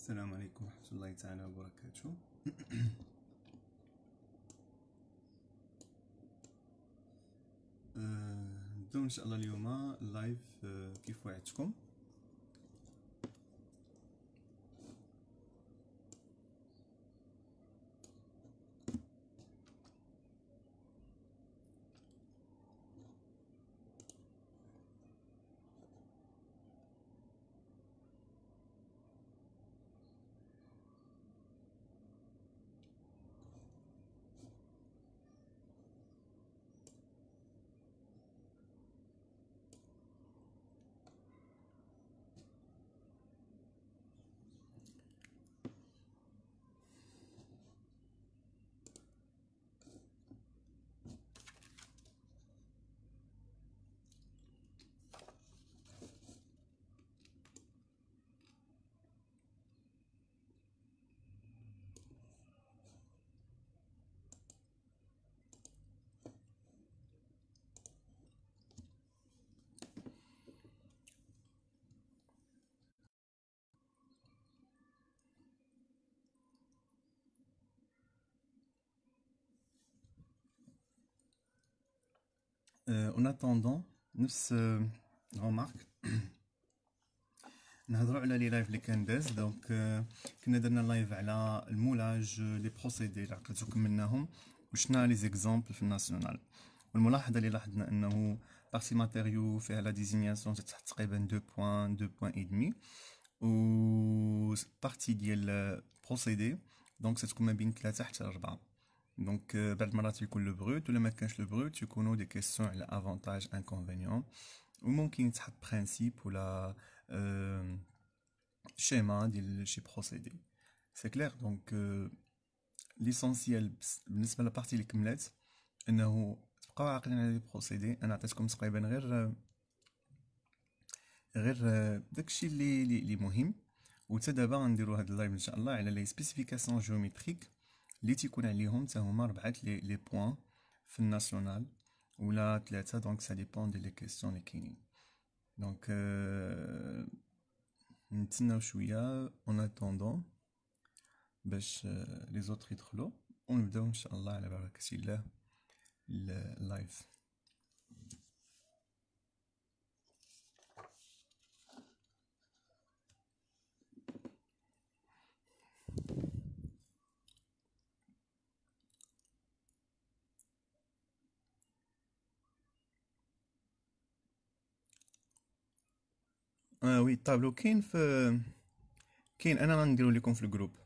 السلام عليكم ورحمة الله تعالى وبركاته. نبداو ان شاء الله اليوم اللايف كيف وعدتكم. En attendant نفس remarque نهضروا على لي لايف اللي كان داز. دونك كنا درنا لايف على المولاج لي بروسيدي اللي عقلتو كملناهم وشنا لي زيكزامبل في الناسيونال. والملاحظه اللي لاحظنا انه بارتي ماتيريو فيها لا ديزينياسيون تحت تقريبا 2 بوين 2 بوين اي دمي، و بارتي ديال بروسيدي دونك تكون ما بين 3 حتى 4. دونك بعض المرات يكون لو بروت ولا ما كانش لو بروت يكونوا دي كيسيون على افونتاج انكونفينيون، وممكن يتحط برينسيپ ولا schéma ديال شي بروسيدي. سي كلير. دونك ليسونسيال بالنسبه للبارتي اللي كملات انه تبقاو عاقلين على لي بروسيدي. انا عطيتكم تقريبا غير داكشي اللي مهم. وتا دابا غنديرو هاد اللايف ان شاء الله على لي سبيسيفيكاسيون جيومتريك اللي تيكون عليهم حتى هما 4 لي بوين في الناسيونال ولا 3. دونك سا ديبون دي لي كيسيون اللي كاينين. دونك نتسناو شويه اون اتوندون باش لي زوتر يدخلوا ونبداو ان شاء الله على بركه الله اللايف. وي الطابلو كاين انا غنديرو لكم في الجروب.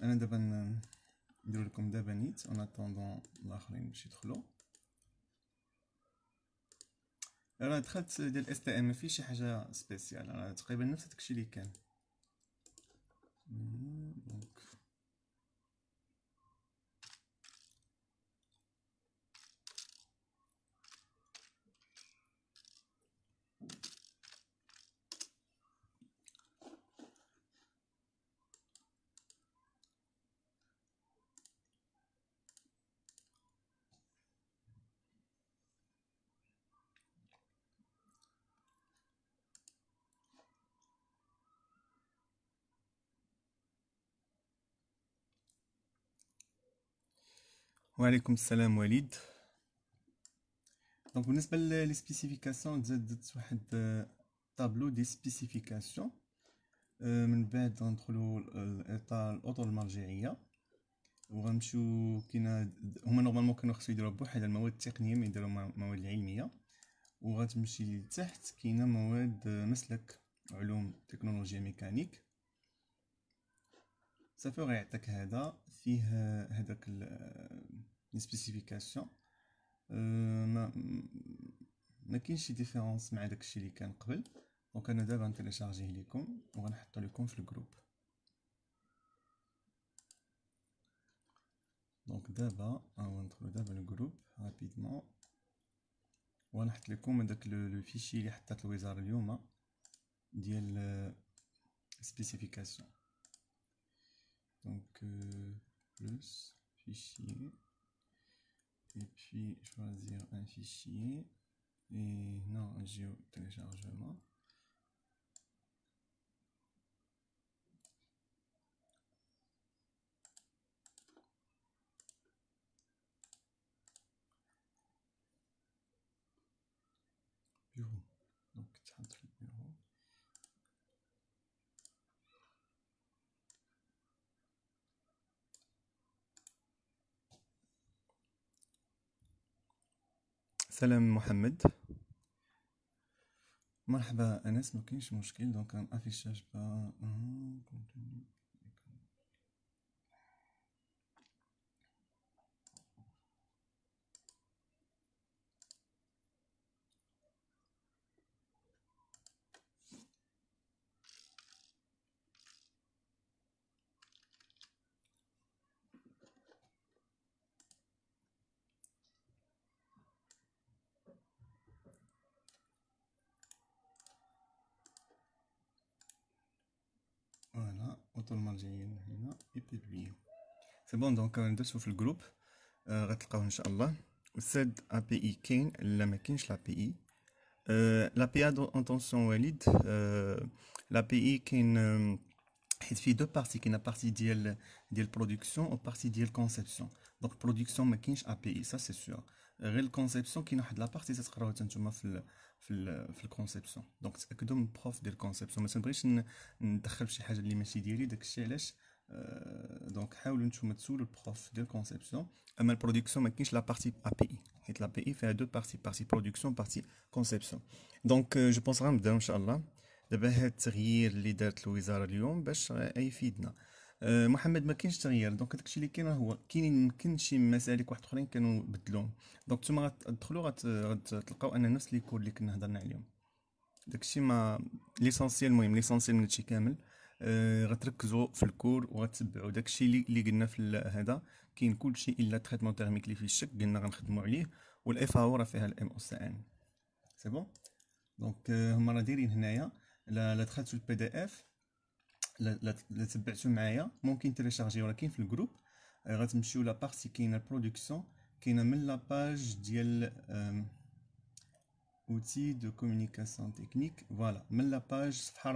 انا دابا نديرو لكم دابا نيت اون اتوندون الاخرين باش يدخلوا. راه دخلت ديال اس تي ام ماشي شي حاجه سبيسيال، راه تقريبا نفس داكشي اللي كان. دونك وعليكم السلام وليد. دونك بالنسبه لي سبيسيفيكاسيون زدت واحد طابلو دي سبيسيفيكاسيون. من بعد غندخلوا الاطار الاطر المرجعيه وغنمشيو كاينه هما نورمالمون كانوا خصو يديروا بوحد المواد التقنيه من يديروا مواد العلميه، وغتمشي لتحت كاينه مواد مسلك علوم تكنولوجيا ميكانيك. صافي غيعطيك هذا فيه هذاك السبيسيفيكاسيون. ما كاينش شي ديفيرونس مع داكشي اللي كان قبل. دونك انا دابا نتيليشارجيه لكم وغنحطو لكم في الجروب. دونك دابا غندخلو دابا الجروب رابيدمون ونحط لكم هذاك لو فيشي اللي حطات الوزاره اليوم ديال سبيسيفيكاسيون. دونك plus fichier et puis choisir un fichier et non géotéléchargement. سلام محمد. مرحبا انس، ما كاينش مشكل. دونك ان افيشاج با فوالا اوتو المرجعية هنا اي بيبليو. سي بون. دونك ندرسو في الجروب، غتلقاوه ان شاء الله. استاذ ا بي اي كاين لا ما كاينش لا بي اي؟ لا بي اي اتونسيون وليد. لا بي اي كاين حيت فيه دو بارتي، كاينه بارتي ديال برودكسيون و بارتي ديال كونسيبسيون. دونك برودكسيون ما كاينش ا بي اي، سا سي سور. غير الكونسيبسيون كاينه واحد لا بارتي تقراوها حتى نتوما في الكونسيبسيون. دونك تاكدوا من البروف ديال الكونسيبسيون. ما تنبغيش ندخل في شي حاجه اللي ماشي ديالي، داكشي علاش. دونك حاولوا نتوما تسولوا البروف ديال الكونسيبسيون. اما البرودكسيون ما كاينش لا بارتي ا بي اي، حيت لا بي اي فيها دو بارتي، بارتي برودكسيون بارتي كونسيبسيون. دونك جو بونس غنبداو ان شاء الله. دابا هاد التغيير اللي دارت الوزاره اليوم باش يفيدنا. محمد ما كاينش تغيير. دونك داكشي اللي كاين هو كاينين يمكن شي مسالك واحد اخرين كانوا بدلوهم. دونك نتوما غتدخلوا غتلقاو ان نفس لي كود اللي كنا هضرنا عليهم. داكشي ما ليسونسيال. المهم ليسونسيال من هادشي كامل غتركزوا في الكور وغتتبعوا داكشي اللي قلنا في هذا. كاين كلشي الا تريتمون تيرميك اللي فيه الشك قلنا غنخدموا عليه، والاف او راه فيها الام او سي ان. سي بون. دونك هما راه دايرين هنايا. لا دخلتوا البي دي اف، لا تبعتوا معايا، ممكن تيليشارجيو، راه كاين في الجروب. غتمشيو لا بارتي كاينه البرودكسيون، كاينه من لا باج ديال اوتي دو كومونيكاسيون تكنيك. فوالا من لا باج صفحه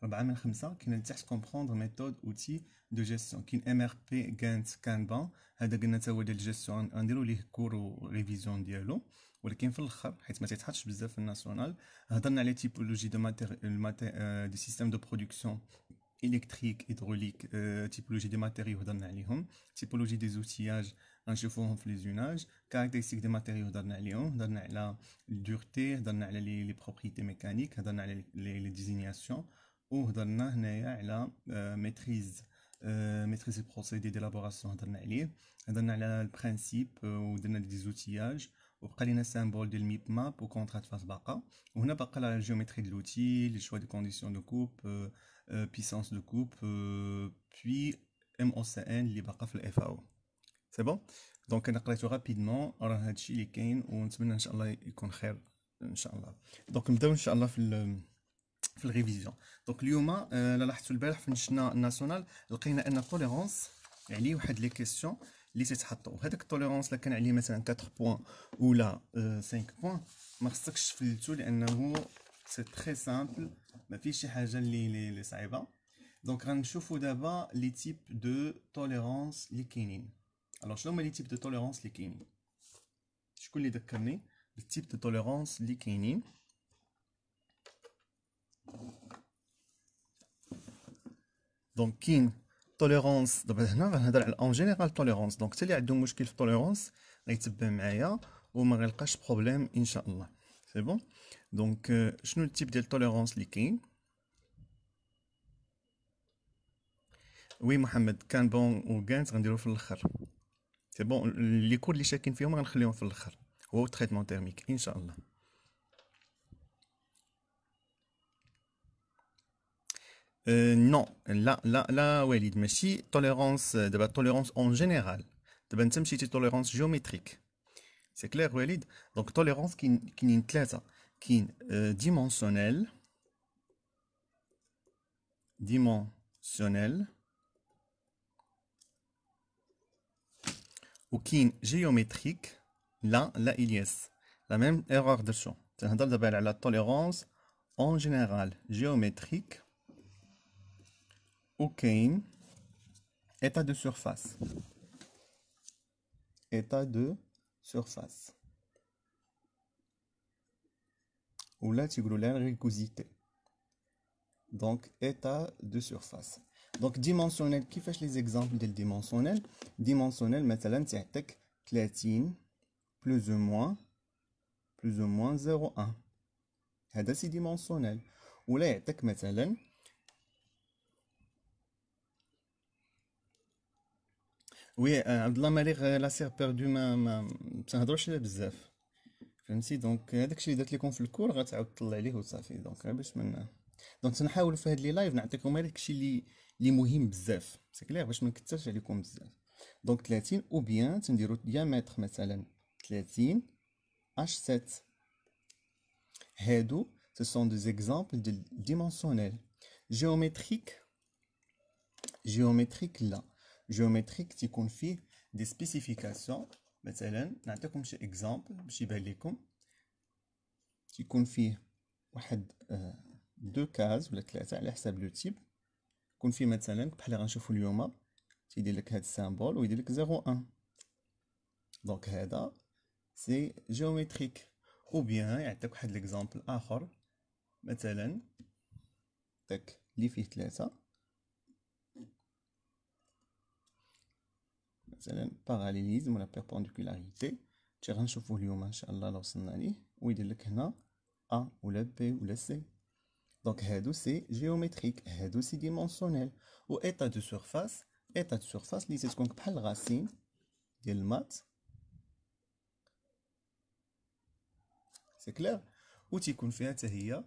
4 من 5 كاين لتحت كومبروندر ميثود اوتي دو جيستيون. كاين ام ار بي غانت كانبان، هذا قلنا تا هو ديال الجيستيون، غنديروا ليه كور وريفيزيون ديالو. ولكن في الاخر حيت ما تيتحطش بزاف في الناسيونال، هضرنا على تيبولوجي دو دي سيستيم دو برودكسيون électrique, hydraulique, typologie des matériaux هضرنا عليهم، typologie des outillages غنشوفوهم في لي زوناج، caractéristiques des matériaux هضرنا عليهم، هضرنا على dureté، هضرنا على لي propriétés mécaniques، هضرنا على لي désignations، وهضرنا هنايا على maîtrise maîtrise du procédé d'élaboration هضرنا عليه، هضرنا على البرانسيب ودرنا دي زوتياج، وبقى لينا سامبول ديال ميب ماب وكونترات فاس باقا، وهنا باقا لا جيومتري دو لوتي، لي شوا دي كونديسيون دو كوب، puissance de coupe, puis MOCN اللي باقا في الاف او. سي بون. دونك انا قريتو رابيدمون، راه هادشي اللي كاين، ونتمنى ان شاء الله يكون خير ان شاء الله. دونك نبداو ان شاء الله في الريفيزيون. دونك اليوم لا لاحظتوا البارح في نشنا الناسيونال لقينا ان توليرونس عليه واحد لي كيسيون اللي تيتحطوا. هذاك التوليرونس لا كان عليه مثلا 4 بوين ولا 5 بوين، ما خصكش تفلتو لانه سي تري سامبل، ما فيش شي حاجه اللي صعيبه. دونك غنشوفوا دابا لي تيب دو توليرونس اللي كاينين. الوغ شنو هما لي تيب دو توليرونس اللي كاينين؟ شكون اللي ذكرني بالتيب دو توليرونس اللي كاينين؟ دونك كاين توليرونس. دابا هنا غنهضر على اون جينيرال توليرونس. دونك حتى اللي عنده مشكل في التوليرونس غيتبع معايا وما غيلقاش بروبليم ان شاء الله. سي بون. دونك شنو التيب ديال التوليرونس اللي كاين؟ وي محمد، كان بون وكانت غنديرو في الاخر. سي بون. لي كور اللي شاكين فيهم غنخليهم في الاخر، هو التريتمون تيرميك ان شاء الله. نو لا لا لا وليد، ماشي توليرونس. دابا توليرونس اون جينيرال. دابا انت مشيتي توليرونس جيومتريك. سي كلير وليد. دونك توليرونس كاينين ثلاثه. كاين ديمونسيونيل، ديمونسيونيل، وكاين جيومتريك. لا لا الياس، لا ميم ايرور درتو. تنهضر دابا على توليرونس اون جينيرال جيومتريك، وكاين état de surface. état de surface ولا تيقولوا لها ريكوزيتي. دونك état de surface. دونك ديمونسيونيل كيفاش لي زيكزامبل ديال ديمونسيونيل؟ ديمونسيونيل مثلا تعطيك 30 بلوز او موان بلوز او موان 0.1. هذا سي ديمونسيونيل. ولا يعطيك مثلا وي عبد الله مالك لا سير بيردو ما تنهضروش عليه بزاف، فهمتي؟ دونك هذاك الشيء اللي درت لكم في الكور غتعاود تطلع عليه وصافي. دونك غير باش من دونك تنحاول في هاد لي لايف نعطيكم غير داكشي اللي مهم بزاف، سي كلير، باش ما نكثرش عليكم بزاف. دونك 30 او بيان تنديرو ديامتر مثلا 30 اش 7. هادو ce sont des exemples de dimensionnels. géométrique لا. géométrique تيكون فيه دي سبيسيفيكاسيون. مثلا نعطيكم شي اكزامبل باش يبان لكم. تيكون فيه واحد دو كاز ولا ثلاثة على حساب لو تيب. يكون فيه مثلا بحال اللي غنشوفو اليوم تيدير لك هاد السامبول ويدير لك 0.1. دونك هذا سي جيومتريك. او بيان يعطيك واحد ليكزامبل اخر، مثلا داك اللي فيه ثلاثة، مثلا باراليليزم ولا بيربونديكولاريتي. تي غنشوفوه اليوم ان شاء الله لو وصلنا ليه، ويدير لك هنا ا ولا بي ولا سي. دونك هادو سي جيومتريك، هادو سي ديمونسيونيل. و ايتا دو سورفاس، ايتا دو سورفاس اللي تتكون بحال الغاسين ديال المات، سي كلير. و تيكون فيها حتى هي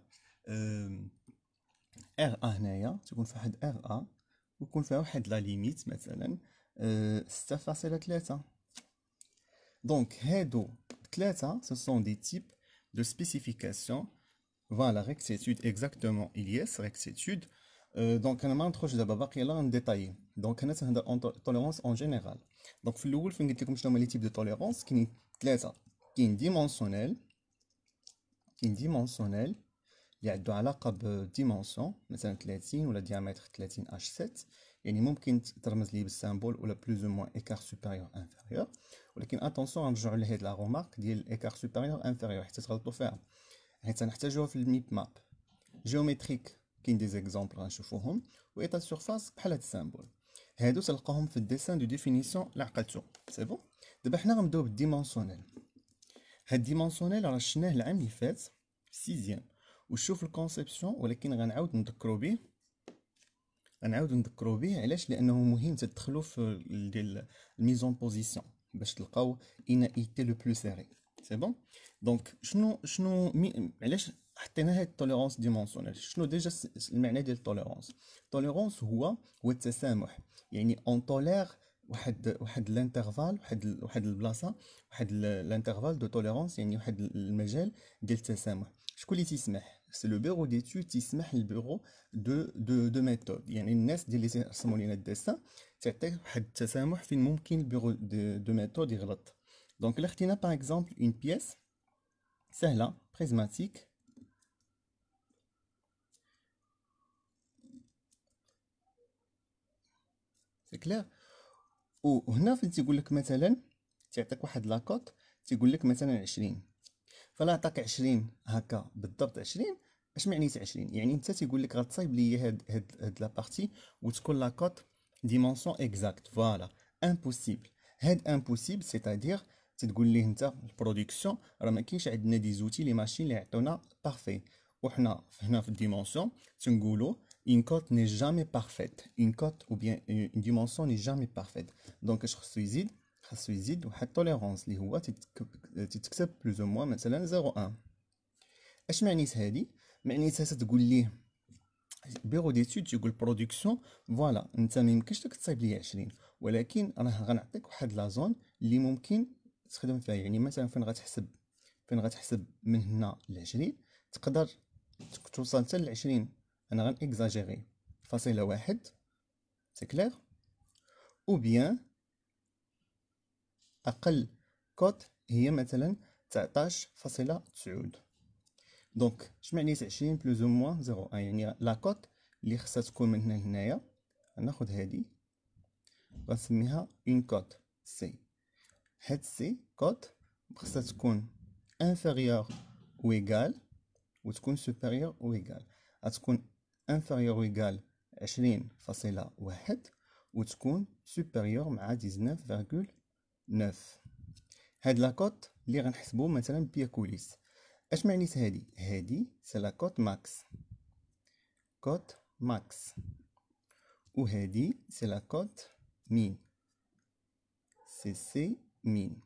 ار ا هنايا، تيكون فيها واحد ار ا ويكون فيها واحد لا ليميت مثلا 6.3. دونك هادو ثلاثة ce sont des types de spécification. Voilà, rectitude exactement Ilyes, rectitude. دونك انا ما ندخلش دابا باقي لا نديطايي. دونك هنا تنهضر اون توليرونس اون جينيرال. دونك في الاول فين قلت لكم شنو هما لي تيب دو توليرونس، كاين ثلاثة. كاين ديمونسيونيل اللي عنده علاقة بديمونسيون، مثلا 30 ولا ديامتر 30 اش 7، يعني ممكن ترمز ليه بالسامبول ولا بلوز او موان ايكار سوبيريور انفيريور. ولكن اتونسيون غنرجعوا لهاد لا رومارك ديال ايكار سوبيريور انفيريور حتى تغلطوا فيها، حيت غنحتاجوها في الميب ماب. جيومتريك كاين دي زيكزامبل غنشوفوهم، و ايتا سورفاس بحال هاد السامبول. هادو تلقاهم في الديسان دو ديفينيسيون اللي عقلتو، سي بون. دابا حنا غنبداو بالديمونسيونيل. هاد الديمونسيونيل راه شفناه العام اللي فات في سيزيام وشوف الكونسيبسيون، ولكن غنعاود نذكرو به. علاش؟ لانه مهم تدخلو في ديال الميزون بوزيسيون باش تلقاو انايتي لو بلو سيري، سي بون. دونك علاش حطينا هاد التوليرونس ديمونسيونيل؟ شنو ديجا المعنى ديال التوليرونس؟ التوليرونس هو التسامح، يعني اون تولير واحد الانترفال، واحد البلاصه، واحد الانترفال دو توليرونس، يعني واحد المجال ديال التسامح. شكون اللي تيسمح؟ سي لو بيرو ديتود تيسمح للبيرو دو ميثود، يعني الناس ديال اللي رسموا لينا الديسان تعطيك واحد التسامح فين ممكن البيرو دو ميثود يغلط. دونك الا خدينا باغ اكزومبل اون بيس سهله بريزماتيك، سي كلير. وهنا فين تيقول لك مثلا تعطيك واحد لاكوت، تيقول لك مثلا 20، فلا عطاك 20 هكا بالضبط 20. اش معنيت 20؟ يعني انت تيقول لك غتصايب لي هاد لا بارتي وتكون لاكوت ديمونسيون اكزاكت. فوالا امبوسيبل. هاد امبوسيبل سيتادير تتقول ليه انت البرودكسيون راه ما كاينش عندنا دي زوتي لي ماشين اللي يعطونا بارفي. وحنا هنا في الديمونسيون تنقولوا une cote n'est jamais parfaite. Une cote ou bien une dimension n'est jamais parfaite. Donc اش خصو يزيد؟ خاصو يزيد واحد توليرونس اللي هو تتكتب بلوز او موان مثلا 0.1. اش معنيت هادي؟ معنيتها تقول ليه بيرو ديتود تيقول برودكسيون فوالا انت ما يمكنش لك تصايب لي 20، ولكن راه غنعطيك واحد لا زون اللي ممكن تخدم فيها. يعني مثلا فين غتحسب من هنا ل 20 تقدر توصل حتى ل 20. انا غن اكزاجيري فاصلة واحد، سي كلير. او بيان اقل كوت هي مثلا 19.9. دونك اش معنيت 20 بلوز او موان 0.1؟ يعني لا كوت اللي خصها تكون من هنا لهنايا. غناخد هادي غنسميها اون كوت سي. هاد سي كوت خصها تكون انفيريور او ايغال وتكون سوبيريور او ايغال. غتكون انفيريور او ايغال 20.1 وتكون سوبيريور مع 19.9. هاد لاكوت اللي غنحسبو مثلا بيا كوليس. اش معنيت هادي؟ هادي سي لا كوت ماكس، كوت ماكس. وهادي سي لا كوت مين، سي سي مين.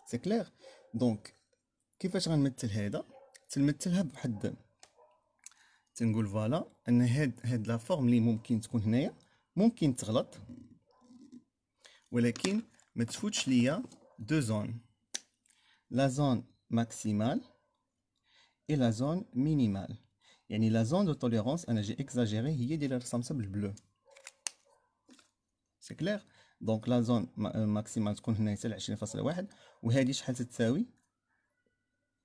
سي كلير؟ دونك كيفاش غنمثل هذا؟ تنمثلها بواحد، تنقول فوالا ان هاد لا فورم اللي ممكن تكون هنايا ممكن تغلط، ولكن ما تفوتش ليا دو زون، لا زون ماكسيمال اي لا زون مينيمال. يعني لا زون دو توليرونس انا جي اكزاجيري هي اللي رسمتها بالبلو. سي كلير؟ دونك لا زون ماكسيمال تكون هنا حتى ل 20.1، وهادي شحال تتساوي؟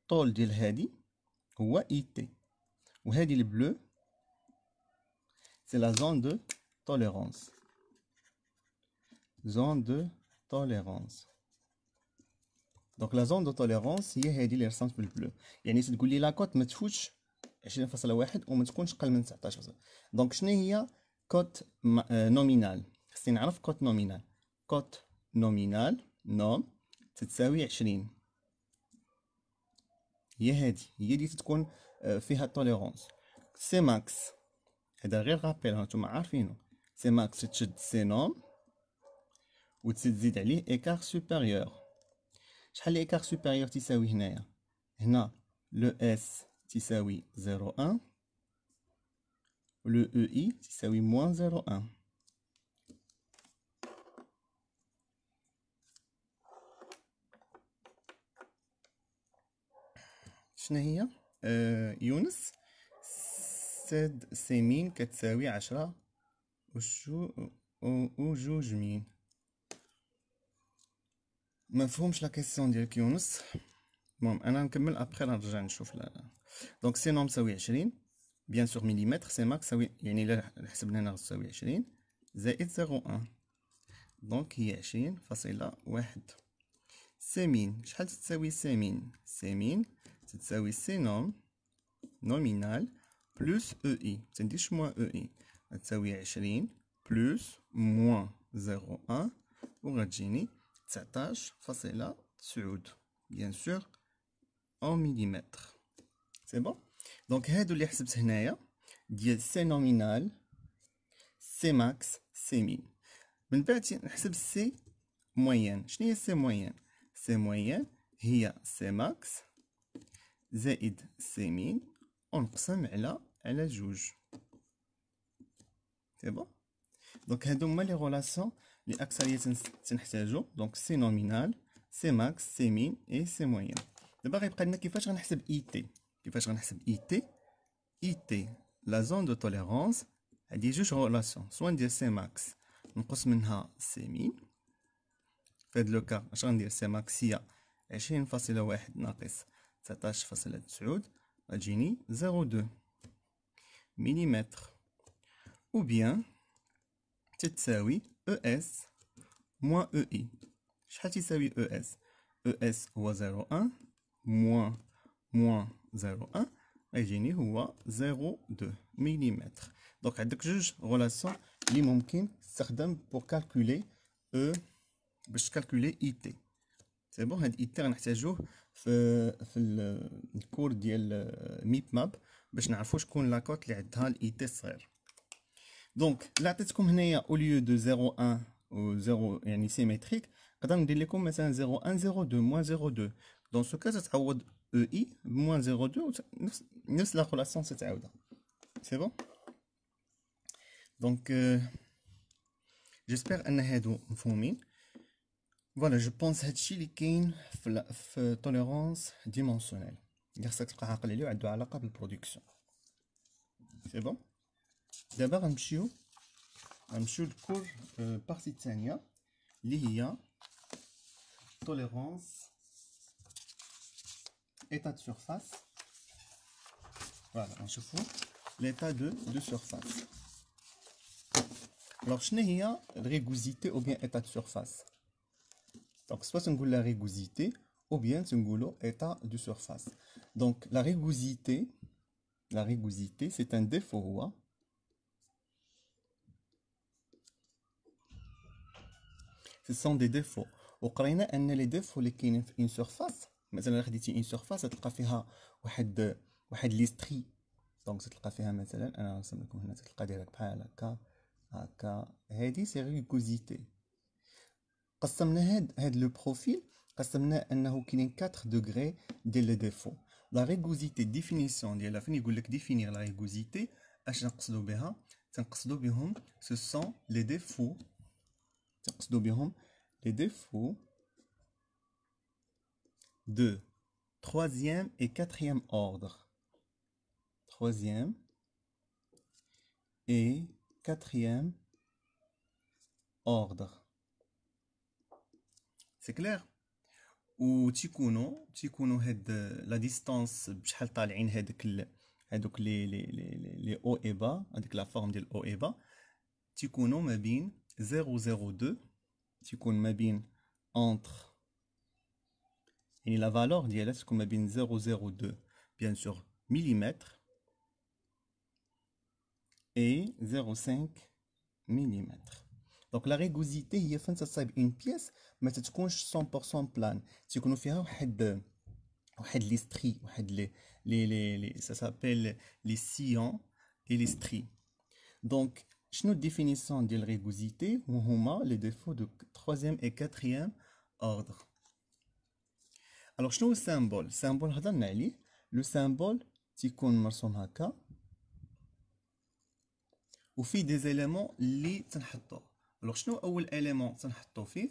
طول ديال هادي هو اي تي، وهادي البلو سي لا زون دو توليرونس، زون دو توليرونس. دونك لا زون دو توليرونس هي هادي اللي رسمت بالبلو. يعني تقول لي لا كوت ما تفوتش 20.1 وما تكونش قل من 19. دونك شنو هي كوت نومينال؟ خصني نعرف كوت نومينال. كوت نومينال نوم تتساوي 20، هي هادي هي اللي تكون فيها التوليرونس. سي ماكس هذا غير رابيل هانتوما عارفينو، سي ماكس تشد سي نوم وتزيد عليه ايكار سوبيريور. شحال ليكار سوبيريور تساوي هنايا؟ هنا لو اس تساوي 0.1 ولو او اي تساوي موان 0.1. شنو هي؟ يونس سد سيمين كتساوي 10 وجوج مين. ما مفهومش لا كيسيون ديالك يونس. المهم انا نكمل ابخي نرجع نشوف. دونك سي نوم تساوي 20 بيان سور مليمتر، سي ماكس تساوي يعني الا حسبنا هنا غتساوي 20 زائد 0.1، دونك هي 20.1. سي مين شحال تساوي؟ سي مين، سي مين تتساوي سي نوم نومينال بلوس او اي، متنديرش موان او اي، غتساوي 20 بلوس موان 0.1 وغتجيني 19.9 بيان سور en millimètres. سي بون؟ دونك هادو اللي حسبت هنايا ديال سي نومينال، سي ماكس، سي مين. من بعد نحسب سي موين. شنو هي سي موين؟ سي موين هي سي ماكس زائد سي مين ونقسم على جوج. سي بون؟ دونك هادو هما لي غولاسيون اللي اكثريه تنحتاجو. دونك سي نومينال، سي ماكس، سي مين اي سي موين. دابا غيبقى لنا كيفاش غنحسب اي تي. كيفاش غنحسب اي تي؟ اي تي لا زون دو توليرونس هادي جوج غولاسيون، سوا ندير سي ماكس نقص منها سي مين. في هاد لو كا اش غندير؟ سي ماكس هي 20.1 ناقص 19.9 غتجيني 0.2 مليمتر، او بيان تتساوي او اس موان او اي. شحال تساوي او اس؟ او اس هو 0.1 موان 0.1 غيجيني هو 0.2 مليمتر. دونك عندك جوج غولاسيون اللي ممكن تستخدم بور كالكولي او باش تكالكولي اي تي. سي بون؟ هاد اي تي غنحتاجوه في الكور ديال ميب ماب باش نعرفو شكون لاكوت اللي عندها الاي تي الصغير. دونك لا عطيتكم هنايا او ليو دو 0.1 و 0 يعني سيمتريك، نقدر ندير لكم مثلا 0.1 0.2 موان 0.2. دون سو كا تتعوض او اي بموان 0.2 نفس لا ريلاسيون تتعاودها. سي بون؟ دونك جيسبر ان هادو مفهومين. فوالا جو بونس هادشي اللي كاين في توليرونس ديمونسيونيل اللي خصك تبقى عاقل عليه وعنده علاقه بالبرودكسيون. سي بون؟ دابا غنمشيو للكور بارتي الثانيه اللي هي tolérance état de surface. Voilà, نشوفو l'état de surface. Alors شنو هي الريغوزيتي ou bien état de surface؟ Donc soit نقول la rugosité ou bien تنقولو état de surface. Donc la rugosité c'est un défaut هو ce sont des défauts. وقرينا ان les défauts اللي كاينين في une surface مثلا خديتي اون سورفاس تلقى فيها واحد لي ستري، دونك تلقى فيها مثلا انا نرسم لكم هنا تلقى دايرك بحال هكا هكا، هادي سي ريغوزيتي. قسمنا هاد لو بروفيل قسمناه انه كاينين 4 دوغري ديال لي ديفو. لا ريغوزيتي ديفينيسيون ديالها فين يقول لك ديفينير لا ريغوزيتي اش نقصدوا بها؟ تنقصدوا بهم سو سون لي ديفو، تنقصدوا بهم لي ديفو de troisième et quatrième ordre. Troisième et quatrième ordre. C'est clair؟ و تيكونوا هاد لا ديستانس بشحال طالعين هادوك لي او اي با، هذيك لا فورم ديال او اي با تيكونوا ما بين 0,02، تيكون ما بين entre، يعني لا فالور ديالها تكون ما بين 0,02 بيان سور مليمتر et 0,5 مليمتر. دونك لا ريغوزيتي هي فين تصايب اون بيس ما تتكونش 100% بلان، تيكونوا فيها واحد لي ستري، واحد لي سا سابيل لي سيون اي لي ستري. دونك شنو الديفينيسيون ديال ريغوزيتي؟ وهما لي ديفو دو 3e et 4e ordre. الوغ شنو هو السامبول؟ السامبول هضرنا عليه، لو سامبول تيكون مرسوم هكا وفيه دي زيليمون اللي تنحطو. الوغ شنو اول اليمون تنحطو فيه؟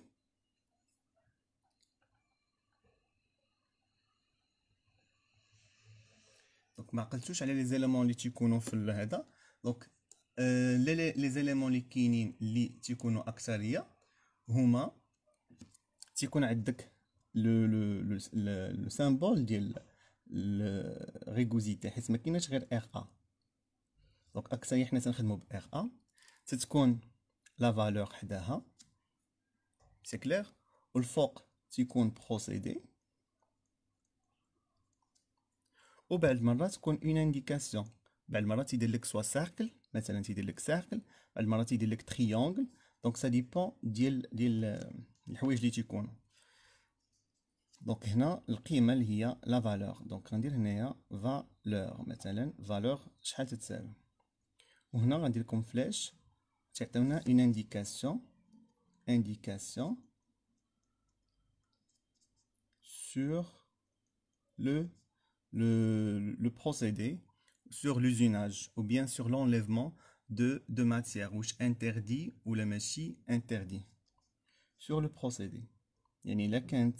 دونك ما عقلتوش على لي زيليمون اللي تيكونوا في هذا. دونك لي زيليمون اللي كاينين اللي تيكونوا اكثريه هما تيكون عندك لو سامبول ديال ريغوزيتي، حيت ما كايناش غير ار ا. دونك اكثريه حنا تنخدموا ب ار ا، تتكون لا فالور حداها سي كلير، والفوق تيكون بروسيدي، وبعد مرات تكون اون انديكاسيون. بعد مرات يدير لك سوا سيركل، مثلا تيدير لك سيركل، بعد مرات يدير لك تريونغل. دونك سا ديبون ديال الحوايج اللي تيكونوا. دونك هنا القيمه اللي هي لا فالور، دونك غندير هنايا فالور، مثلا فالور شحال تتساوي، وهنا غندير لكم فلاش تعطيونا اون انديكاسيون sur le procédé, sur l'usinage ou bien sur l'enlèvement de matière, ou interdit ou la machine interdit. Sur le procédé, يعني لا كانت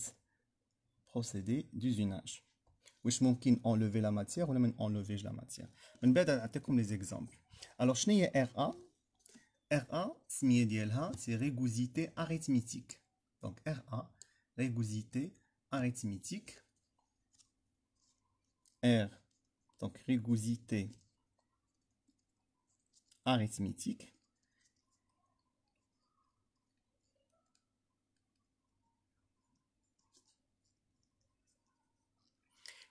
procédé d'usinage، واش ممكن enlever la matière ولا ما enlever la matière. من بعد نعطيكم les exemples. Alors شنو هي RA؟ RA السميه ديالها سي ريغوزيتي arithmétique. Donc RA ريغوزيتي arithmétique. R, donc rugosité arithmétique.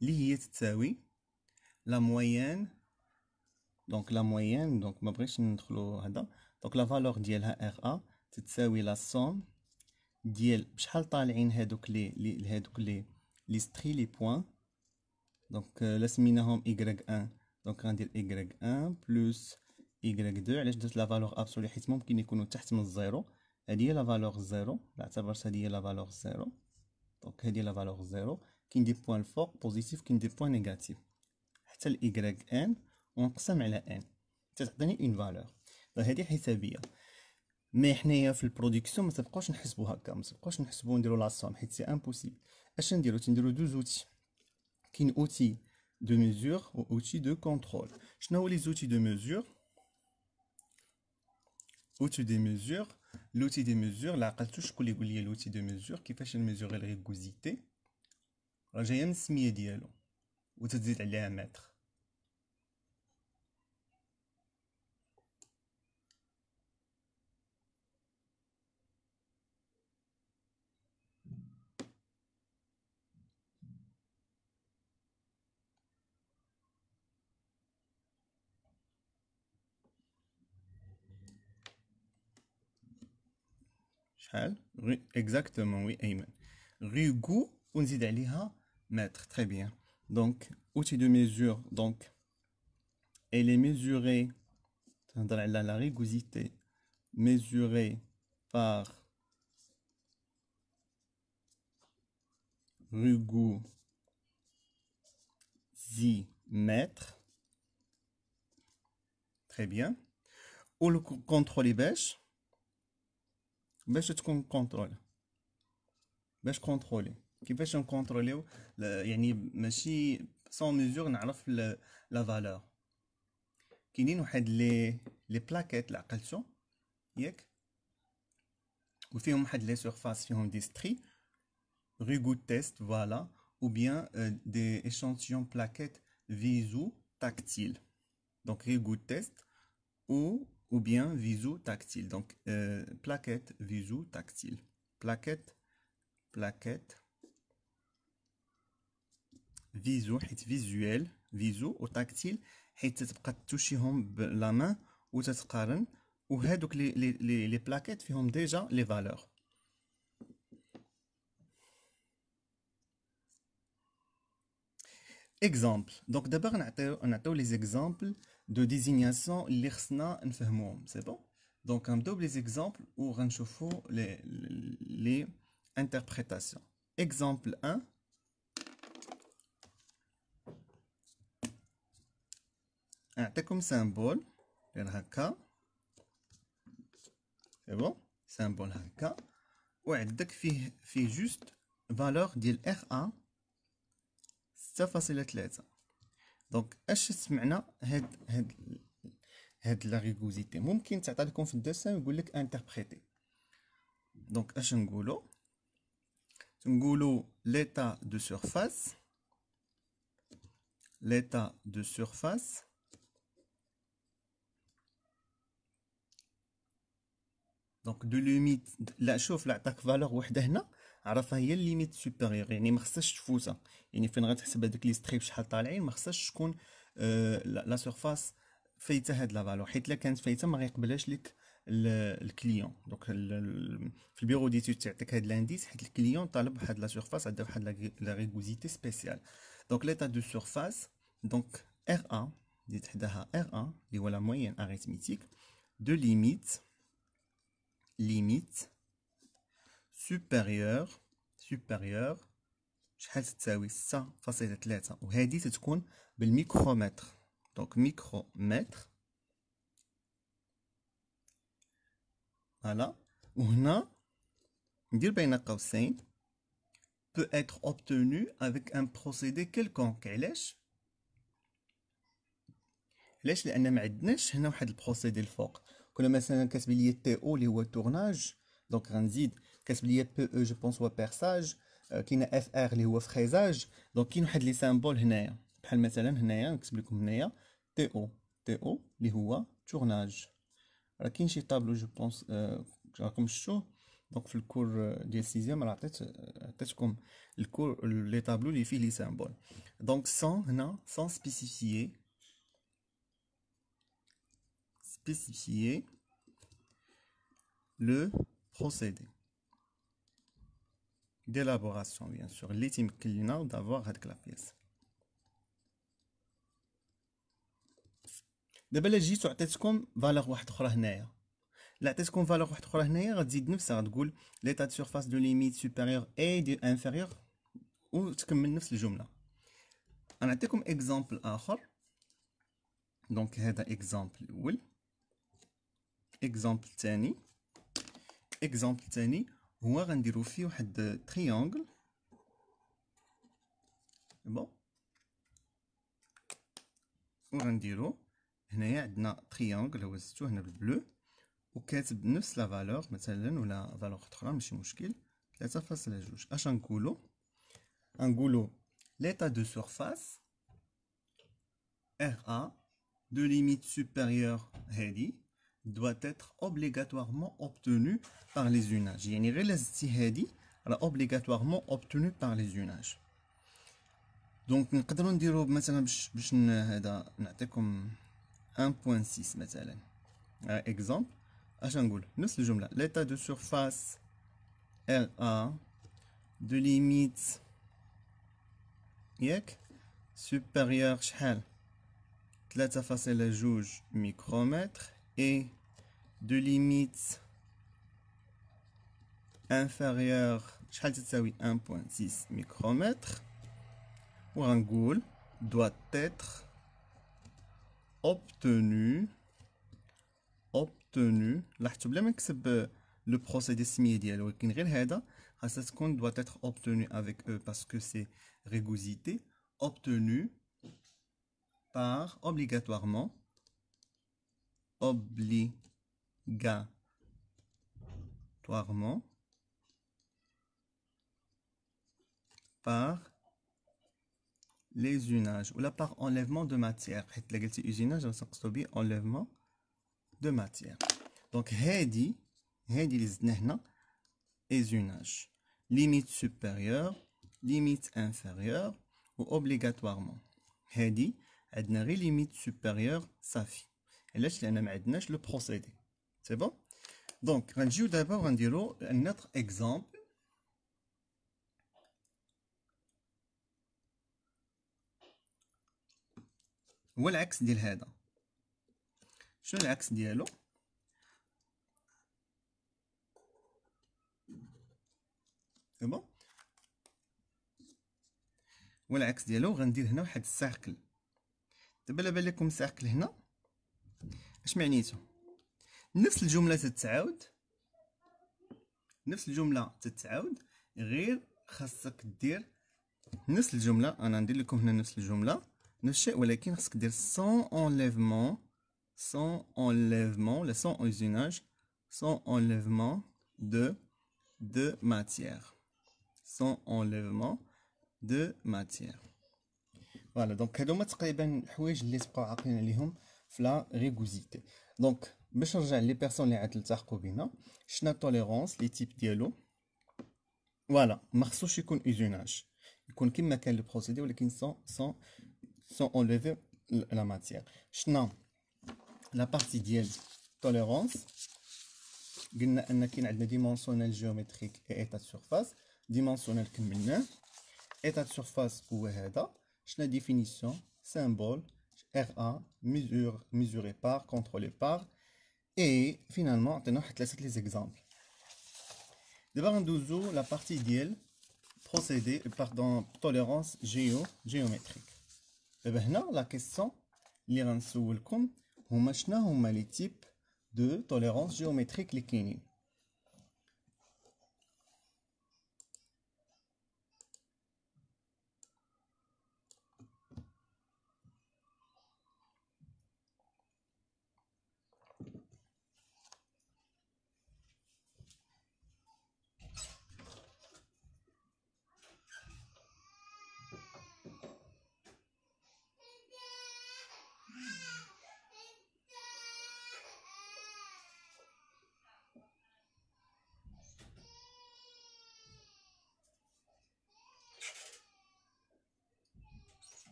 Li هي تساوي la moyenne، donc la moyenne، donc ما بغيتش ندخلو هذا، donc la valeur ديالها RA تتساوي la somme ديال بشحال طالعين هادوك لي ستري لي بوين. دونك لا سميناهم y1، دونك غندير y1 بلس y2. علاش درت لا فالور ابسولي؟ حيت ممكن يكونوا تحت من الزيرو. هادي هي لا فالور زيرو، اعتبرت هادي هي لا فالور زيرو. دونك هادي لا فالور زيرو، كاين دي بوين الفوق بوزيتيف، كاين دي بوين نيجاتيف، حتى ال y1 ونقسم على n تتعطيني اون فالور. هادي حسابيه، مي حنايا في البرودكسيون ما تبقاوش نحسبوا هكا، ما تبقاوش نحسبوا نديروا لا سوم، حيت سي امبوسيبل. اش نديروا؟ تنديروا دوز اوتي، كاين اوتي دو ميزور و اوتي دو كونترول. شنو هو لي زوتي دو ميزور؟ اوتي دي ميزور، لوتي دي ميزور لا عقلتو شكون اللي يقول لي لوتي دو ميزور كيفاش نميزوري الريغوزيتي؟ راه جايه من السميه ديالو وتزيد عليها متر. شحال؟ اكزاكتومون وي ايمن، ريغو ونزيد عليها mètres. Très bien. Donc, outil de mesure, donc, elle est mesurée dans la rugosité mesurée par rugosimètre. Très bien. Ou le contrôle باش تكون كنترول باش كنترولي كيفاش نكونتروليو يعني ماشي سون ميزور نعرف لا فالور كاينين واحد لي بلاكيت اللي عقلتو ياك وفيهم واحد لي سيرفاس فيهم دي ستري ريغو تيست فوالا ou bien des échantillons plaquettes visu-tactiles. Donc rigout test ou bien visu-tactile. Donc plaquette visu-tactile. Plaquette visu حيت visuel visu و tactile حيت تبقى توشيهم بلا مان وتتقارن وهادوك لي بلاكيت فيهم ديجا لي فالور. Exemple. Donc d'abord نعطيو les exemples de désignation اللي خصنا نفهموهم. C'est bon? Donc نبداو les exemples و غنشوفو les interprétations. Exemple 1. نعطيكم symbole ديال هكا. C'est bon? Symbole هكا وعندك فيه juste valeur ديال R1 6.3. دونك اش سمعنا هاد لا ريغوزيتي ممكن تعطى لكم في الدرس ويقول لك انتربريتي. دونك اش نقولوا l'état de surface دونك دو ليميت. لا شوف لا عطاك فالور وحده هنا عرفها هي الليميت سوبيريور يعني ما خصهاش تفوتها يعني فين غتحسب هذوك لي ستريب شحال طالعين ما خصهاش تكون لا سيرفاس فايته هاد لا فالور حيت الا كانت فايته ما غيقبلهاش لك الكليون. دونك في البيرو ديتود تعطيك هاد لانديس حيت الكليون طالب واحد لا سيرفاس عندها واحد لا ريغوزيتي سبيسيال. دونك ليتا دو سيرفاس دونك R1 زيد حداها R1 اللي هو لا موين اريثميتيك دو limite supérieure شحال تساوي 6.3 وهذه تتكون بالميكرومتر. دونك ميكرومتر فوالا وهنا ندير بين قوسين peut être obtenu avec un procédé quelconque. علاش لان ما عندناش هنا واحد البروسيدي الفوق. كنا مثلا كاتب لي تي او اللي هو تورناج دونك غنزيد كاتب لي بي او جو بونس هو بيرساج كاينه اف ار اللي هو فريزاج. دونك كاين واحد لي سامبول هنايا بحال مثلا هنايا نكتب لكم هنايا تي او اللي هو تورناج. راه كاين شي طابلو جو بونس راكم شفتوه دونك في الكور ديال سيزيام راه عطيتكم الكور لي طابلو اللي فيه لي سامبول. دونك سون هنا سون spécifier le procédé d'élaboration bien sûr اللي تيمكن لينا d'avoir هاديك لا بيس. دابا الا جيتو عطيتكم فالور واحده اخرى هنايا لا عطيتكم فالور واحده اخرى هنايا غتزيد نفسها غتقول ليتا دو سيرفاس دو ليميت سوبيريور اي دو انفيريور وتكمل نفس الجمله. غنعطيكم اكزامبل اخر. دونك هذا اكزامبل الاول. اكزامبل ثاني هو غنديرو فيه واحد تريانجل بون وغنديرو هنايا عندنا تريانجل هو زدتو هنا بالبلو وكاتب نفس لا فالور مثلا ولا فالور اخرى ماشي مشكل 3.2. اش نقولو l'état de surface RA de limite supérieure هادي doit être obligatoirement obtenu par les unages. يعني غير لازمتي هادي راه obligatoirement obtenu par les unages. دونك نقدروا نديرو مثلا باش هذا نعطيكم 1.6 مثلا اكزامبل. اش نقول نفس الجمله l'état de surface RA de limite ياك supérieur شحال 3.2 micromètres et de limite inférieure شحال تساوي 1.6 micromètres وغنقول doit être obtenu لاحظتوا بلا ما نكتب لو بروسيدي السميه ديالو ولكن غير هذا خاصها تكون doit être obtenu avec e parce que c'est régosité obtenu par obligatoirement par les usages ou là par enlèvement de matière حيت لا قلتي usinage غنقصدو بيه enlèvement de matière. Donc هادي اللي زدنا هنا usinage limite supérieure limite inférieure ou obligatoirement هادي عندنا غير limite supérieure صافي علاش لان ما عندناش لو بروسيدي سي بون. دونك غنجيو دابا وغنديرو ان اوتر اكزامبل هو العكس ديال هذا. شنو العكس ديالو؟ سي بون. هو العكس ديالو غندير هنا واحد السيركل. دابا لا بان لكم السيركل هنا اش معنيتو؟ نفس الجمله تتعاود غير خاصك دير نفس الجمله. انا ندير لكم هنا نفس الجمله نفس الشيء ولكن خاصك دير sans enlèvement ولا sans usinage sans enlèvement de matière فوالا. دونك هادو هما تقريبا الحوايج اللي تبقاو عاقلين عليهم في لا ريغوزيتي. دونك باش نرجع لي بيرسون اللي عاد التحقوا بينا شنا توليرونس لي تيب ديالو. فوالا ما خصوش يكون usinage يكون كما كان لو بروسيدي ولكن sans enlever la matière. شنا لا بارتي ديال توليرونس قلنا ان كاين عندنا ديمونسيونيل جيومتريك اي ايتا سورفاس. ديمونسيونيل كملناه. ايتا سورفاس هو هذا. شنا ديفينيسيون symbole RA mesuré par contrôlé par et finalement عطينا واحد 3 لي زيكزامبل. دابا غندوزو لا بارتي ديال procédé pardon tolérance géométrique. دابا هنا لا كيسيون اللي غنسولكم هما شنا هما لي تيب دو توليرونس جيومتريك اللي كاينين.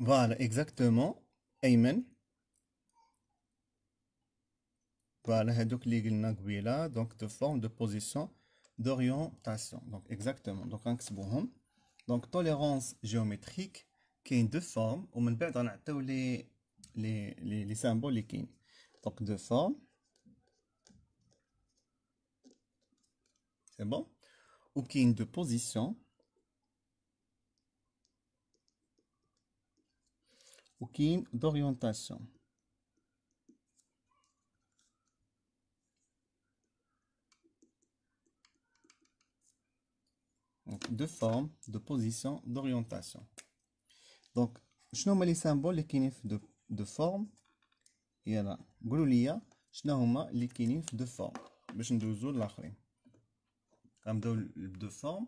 Voilà, exactement. Ayman. Voilà, هادوك اللي قلنا قبيله. Donc, de forme, de position, d'orientation. Donc, exactement. Donc, غنكتبوهم. Donc, tolérance géométrique كاين deux formes ومن بعد غنعطيو les symboles اللي كاين. Donc, de forme. C'est bon. Ou كاين de position. Ou كاين d'orientation. Donc, de forme, de position, d'orientation. Donc, شنو هما لي سامبول اللي كاينين في de forme؟ يلا قولوا لي شنو هما اللي كاينين في de forme باش ندوزو للاخرين. غنبداو de forme.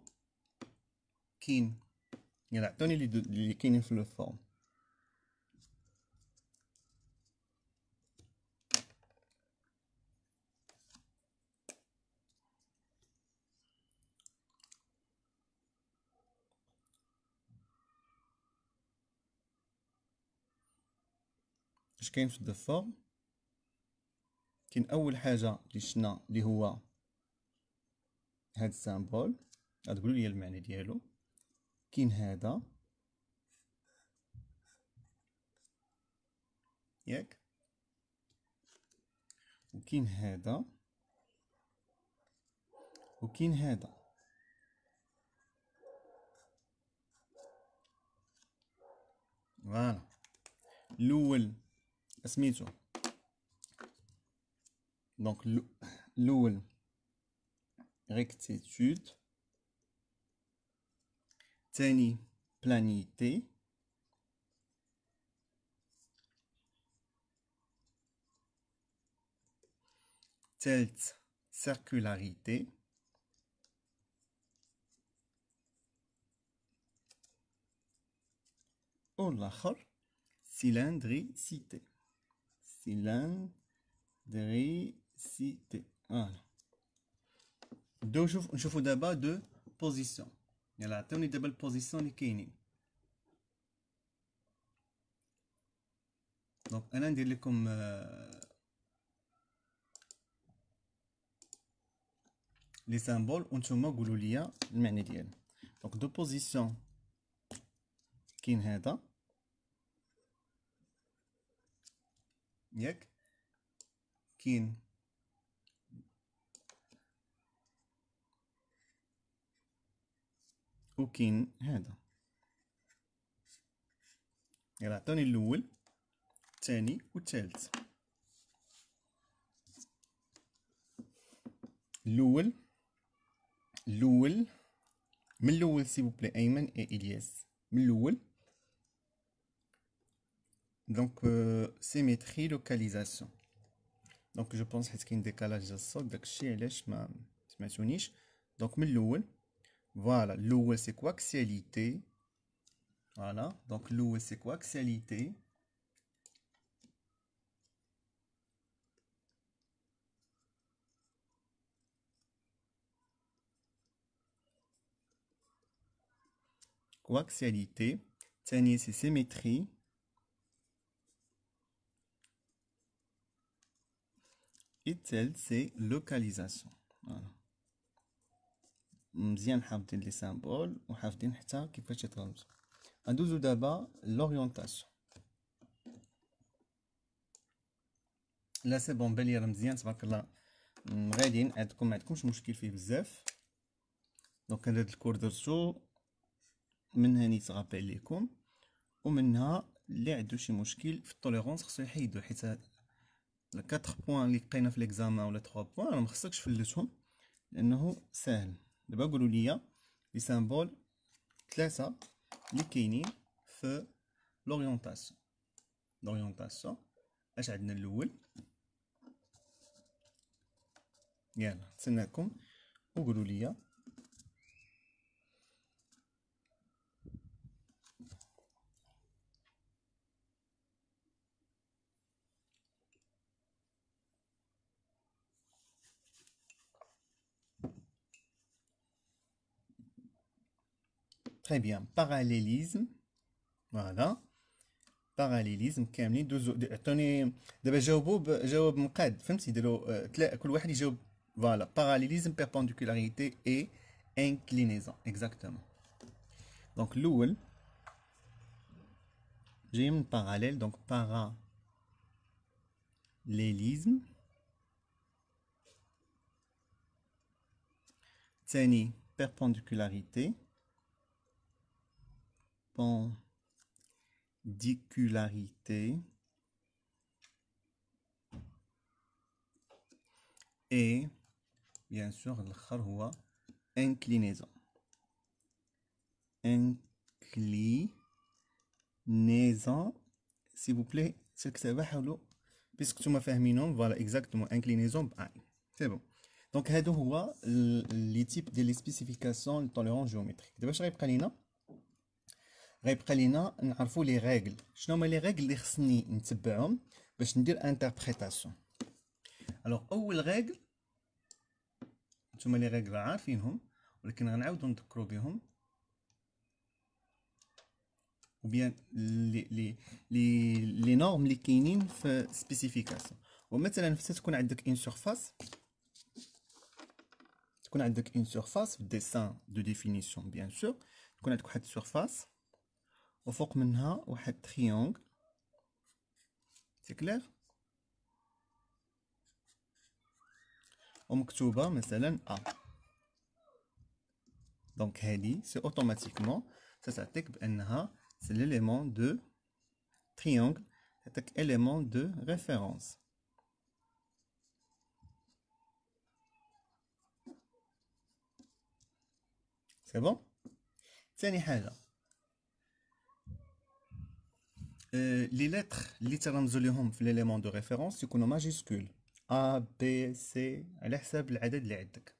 كاين يلا عطوني اللي كاينين في le forme. اش كاين في de forme؟ كاين اول حاجه اللي شنا اللي هو هاد السامبول غتقولوا لي المعنى ديالو. كاين هذا ياك، وكاين هذا، وكاين هذا. فوالا الاول سميتو دونك الاول rectitude، تاني planité، تالت circularité، والاخر cylindricité. cylindricité فوالا. نبداو نشوفو دابا دو بوزيسيون. يلا عطيوني دابا البوزيسيون اللي كاينين. دونك انا ندير لكم لي سامبول وانتوما قولوا لي المعنى ديالهم. دونك دو بوزيسيون كاين هذا ياك، كاين وكاين هذا. يلا عطوني الاول الثاني والثالث. الاول من الاول سي بوبلي ايمن اي الياس من الاول. دونك سيميتري لوكاليزاسيون. دونك جو بونس حيت كاين ديكالاج ديال الصوت داكشي علاش ما سمعتونيش. دونك من الاول فوالا الاول سي كواكسياليتي. فوالا دونك الاول سي كواكسياليتي. كواكسياليتي. الثاني سي سيميتري. الثالث سي لوكاليزاسيون. فوالا مزيان حافظين لي سامبول وحافظين حتى كيفاش يترمزوا. غندوزو دابا لورينتاسيون. لا سي بون بالي راه مزيان تبارك الله غاديين عندكم ما عندكمش مشكل فيه بزاف. دونك هاد الكور درتو منها نيتغابي ليكم ومنها اللي عنده شي مشكل في التوليرونس خصو يحيدو، حيت هاد 4 بوين اللي لقينا في الاكزامان ولا 3 بوين راه مخصكش فلتهم لانه ساهل. دابا قولوا لي لي سامبول 3 اللي كاينين في لورينتاسيون. لورينتاسيون اش عندنا الاول؟ يلا نتسناكم وقولوا لي. Très bien. Parallélisme. Voilà. باراليليزم كاملين دوزو عطوني دابا جاوبوا جواب مقاد فهمتي ديروا كل واحد يجاوب. فوالا باراليليزم بيربونديكولاريتي اي انكلينيزون اكزاكتومون. دونك الاول جاي من باراليل دونك باراليليزم. ثاني بيربونديكولاريتي perpendicularité et bien sûr الاخر هو inclinaison. inclinaison s'il vous plaît تكتبها حاولوا باسكو نتوما فاهمينهم. فوالا اكزاكتومون inclinaison باي سي بون. دونك هادو هو لي تيب ديال لي سبيسيفيكاسيون للتوليرونس جيومتريك. دابا اش غيبقى لينا؟ غيبقى لينا نعرفوا لي ريغل. شنو هما لي ريغل اللي خصني نتبعهم باش ندير انتربريتاسيون؟ الوغ اول ريغل نتوما لي ريغل عارفينهم ولكن غنعاودو نذكروا بهم وبيان لي نورم اللي كاينين في سبيسيفيكاسيون. ومثلا حتى تكون عندك ان سورفاس تكون عندك اون سيرفاس في الديسان دو ديفينيسيون بيان سور، تكون عندك واحد السيرفاس وفوق منها واحد تريونغل، سي كلير، ومكتوبه مثلا ا. دونك هادي سي اوتوماتيكمون تعطيك بانها سي ليليمون دو تريونغل، تعطيك اليمون دو ريفيرونس. سي بون. ثاني حاجه لي لتر اللي ترمزو ليهم في ليليمون دو ريفيرونس يكونوا ماجيسكول ا بي سي على حساب العدد اللي عندك.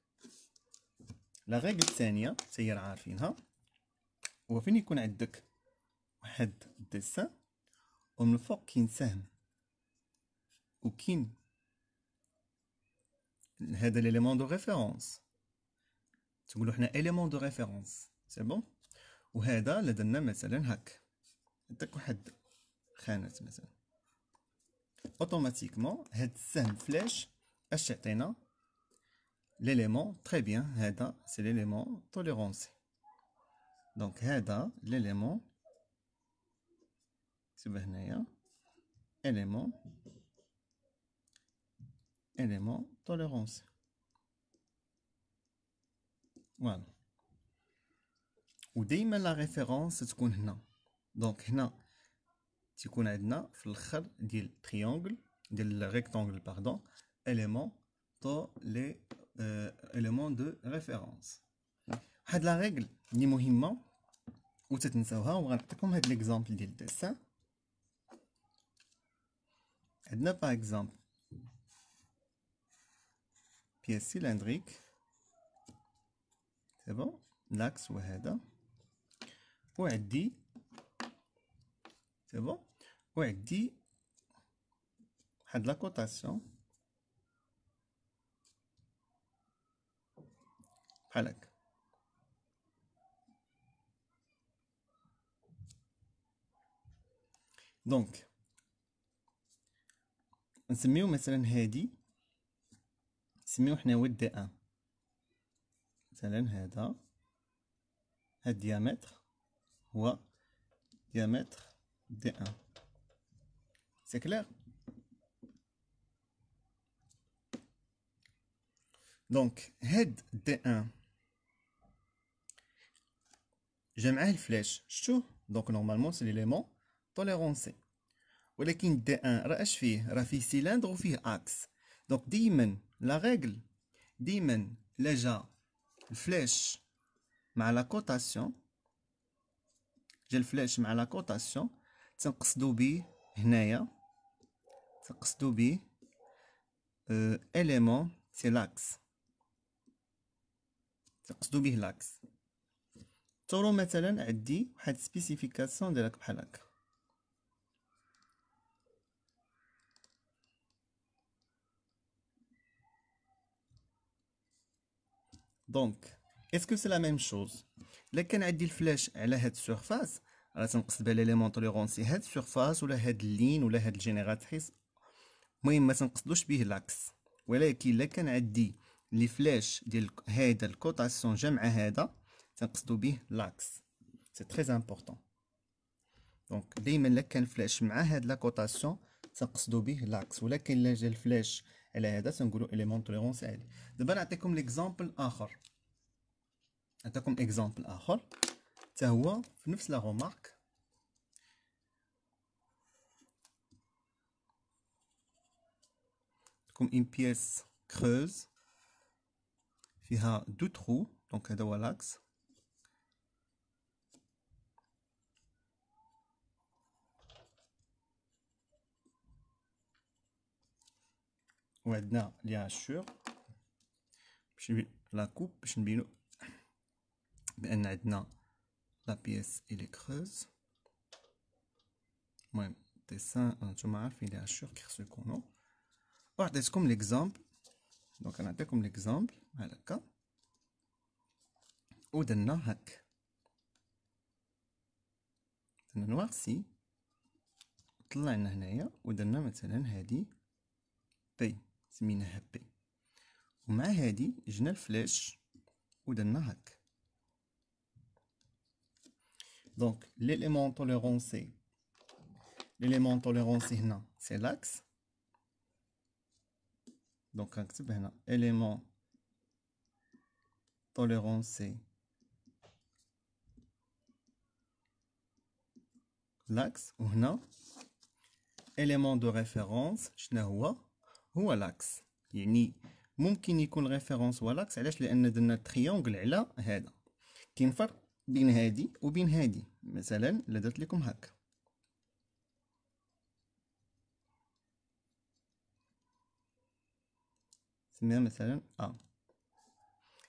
لا ريغل الثانيه سير عارفينها، هو فين يكون عندك واحد ديسان ومن الفوق كاين سهم وكاين هذا ليليمون دو ريفيرونس، تقولوا حنا اليمون دو ريفيرونس، سي بون. وهذا لا درنا مثلا هاك، عندك واحد خانات مثلا، اوتوماتيكمون هاد السهم فلاش اش تعطينا ليليمون تري بيان، هذا سي ليليمون توليرونسي. دونك هذا ليليمون سيبه هنايا اليمون توليرونسي، فوالا. وديما لا ريفيرونس تكون هنا. دونك هنا تيكون عندنا في الاخر ديال تريونغل ديال ريكتونغل باردون اليمون لي اليمون دو ريفيرونس. واحد لا ريغل اللي مهمه وتتنساوها، وغنعطيكم هاد ليكزامبل ديال الديسان. عندنا باغ اكزامبل بيس سيلندريك، سي بون، لاكس وهذا، وعندي سي بون، وعندي واحد لا كوطاسيون بحال هكا. دونك نسميو مثلا هادي، نسميو حنا هو دي ان، مثلا هذا هاد الديامتر هو ديامتر دي ان، سي كلير. دونك هاد دي ان جا معاه الفلاش، شتوه؟ دونك نورمالمون سي ليليمون توليرونسي. ولكن دي ان راه اش فيه؟ راه فيه سيلندر وفيه اكس. دونك ديما لا ريغل، ديما لا جا الفلاش مع لا كوطاسيون، جا الفلاش مع لا كوطاسيون، تنقصدو بيه هنايا، تنقصدو بيه اليمون سي لاكس، تنقصدو بيه لاكس. تورو مثلا عندي واحد سبيسيفيكاسيون ديالك بحال هكا. دونك اسكو سي لا ميم شوز؟ الا كان عندي الفلاش على هاد السورفاس، راه تنقصد بها ليليمون توليرونسي هاد السورفاس ولا هاد اللين ولا هاد الجينيراتريس، المهم ما تنقصدوش بيه لاكس. ولكن الا كان عندي لي فلاش ديال هذا الكوطاسيون جا مع هذا، تنقصدو بيه لاكس، سي تري امبورطون. دونك ديما الا كان فلاش مع هاد لا كوطاسيون تنقصدو بيه لاكس، ولكن الا جا الفلاش على هذا تنقولو اليمون توليرونسي عادي. دابا نعطيكم ليكزامبل اخر، نعطيكم اكزامبل اخر حتى هو في نفس لا رومارك. كوم اون بيس كروز فيها دو ترو، دونك هذا هو لاكس، وعندنا لي هاشور باش لا كوب باش نبينو بان عندنا لا بيس الي كروز. المهم ديسان نتوما عارفين لي هاشور كي خصو يكونوا. وعطيتكم ليكزامبل، دونك نعطيكم ليكزامبل بحال هكا، ودرنا هاك، درنا نواغسي، طلعنا هنايا ودرنا مثلا هادي بي، سميناها بي، ومع هادي جنا الفلاش ودرنا هاك. دونك l'élément tolérance هنا c'est l'axe. دونك غنكتب هنا élément tolérance l'axe، وهنا élément de référence شنو هو l'axe. يعني ممكن يكون ريفيرونس هو لاكس. علاش؟ لان درنا تريونغل على هذا. كاين فرق بين هادي وبين هادي. مثلا الا درت لكم هكا، سميها مثلا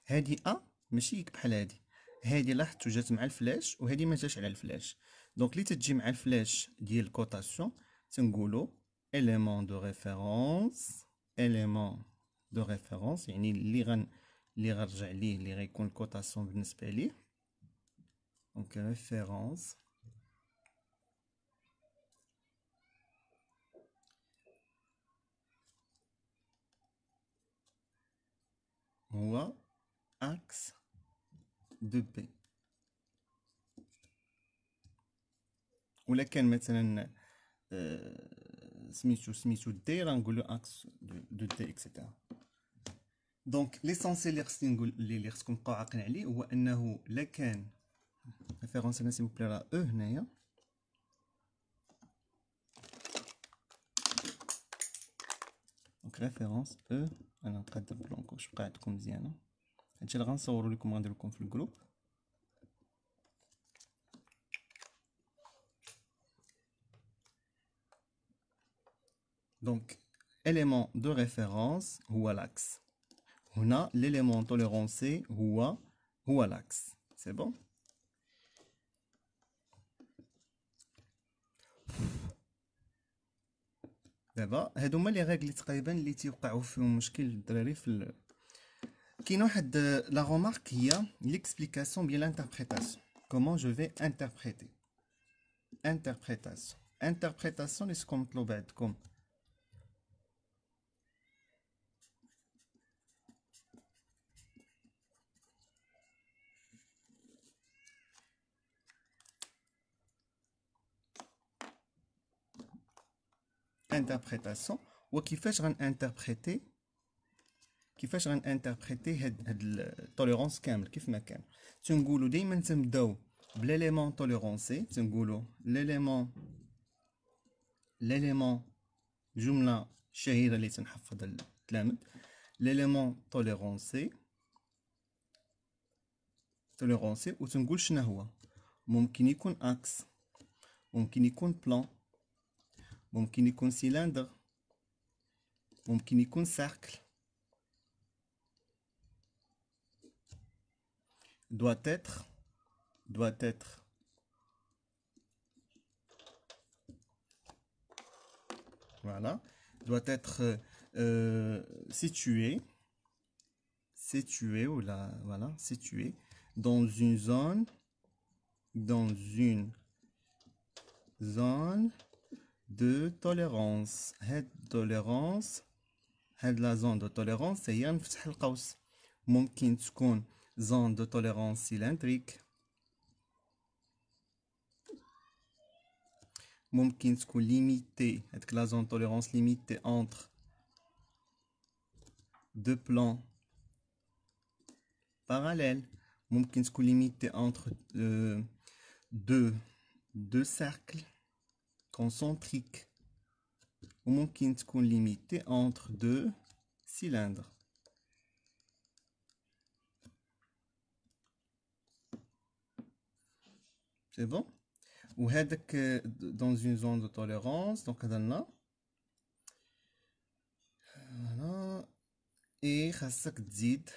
هادي ماشي بحال هادي لاحظتو جات مع الفلاش وهادي ما جاش على الفلاش. دونك اللي تتجي مع الفلاش ديال الكوطاسيون تنقولوا élément de référence. يعني اللي غنرجع ليه اللي غيكون الكوطاسيون بالنسبه ليه. دونك référence هو axe de P. ولا كان مثلا سميتو دي راه نقولو اكس دو دي اكسيتيرا. دونك ليسونسيال اللي خصني نقول اللي خصكم تبقاو عاقلين عليه هو انه لا كان ريفيرونس هنا سي بوبلي راه او هنايا. دونك ريفيرونس او انا نقدر بلونكو باش تبقى عندكم مزيانه. هادشي اللي غنصورو لكم غندير لكم في الجروب. Donc, élément de référence هو l'axe. هنا l'élément tolérance هو l'axe. C'est bon? دابا هادو هما لي ريغل تقريبا اللي تيوقعوا فيهم مشكل الدراري في كاين واحد لا رومارك هي l'explication bien l'interprétation. Comment je vais interpréter. interprétation اللي سكون مطلوب عندكم interprétation وكيفاش غنانتربريتي هاد التوليرونس كامل كيف ما كان. تنقولوا دائما تنبداو بليليمون توليرونسي. تنقولوا ليليمون جمله شهيره اللي تنحفظ التلامذ. ليليمون توليرونسي وتنقول شنو هو. ممكن يكون اكس، ممكن يكون بلان، ممكن يكون سيلندر، ممكن يكون سيركل. doit être voilà, doit être situé ou là voilà, situé dans une zone de tolérance. هاد la zone de tolérance هي نفتح القوس. ممكن تكون zone de tolérance cylindrique، ممكن تكون limitée. هاديك la zone de tolérance limitée entre deux plans parallèles. ممكن تكون limitée entre deux cercles concentriques. وممكن تكون limitée entre deux cylindres. C'est bon? وهذاك dans une zone de tolérance. donc هذا voilà. et خاصك تزيد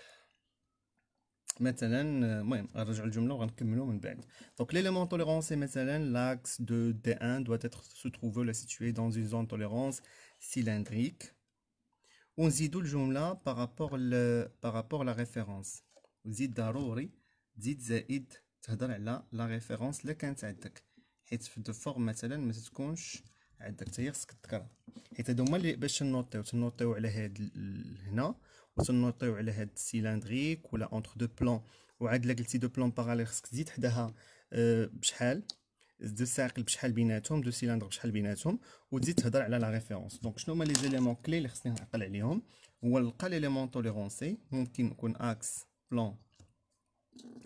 مثلا المهم غنرجعوا الجمله وغنكملوا من بعد. donc l'élément tolérance مثلا l'axe de D1 doit être se trouver ou situé dans une zone de tolérance cylindrique. ونزيدوا الجمله par rapport à la référence. وزيد ضروري تزيد زائد تهضر على لا ريفيرونس اللي كانت عندك، حيت في دو فورم مثلا ما تكونش عندك حتى هي خصك تذكرها. حيت هادو هما اللي باش تنوطيو على هاد هنا وتنوطيو على هاد السيلندريك ولا اونتر دو بلان، وعاد لا قلتي دو بلان باراليل خصك تزيد حداها بشحال دو ساقل بشحال بيناتهم، دو سيلندر بشحال بيناتهم، وتزيد تهضر على لا ريفيرونس. دونك شنو هما لي زيليمون كلي اللي خصني نعقل عليهم؟ هو نلقى ليليمون توليرونسي ممكن يكون اكس بلان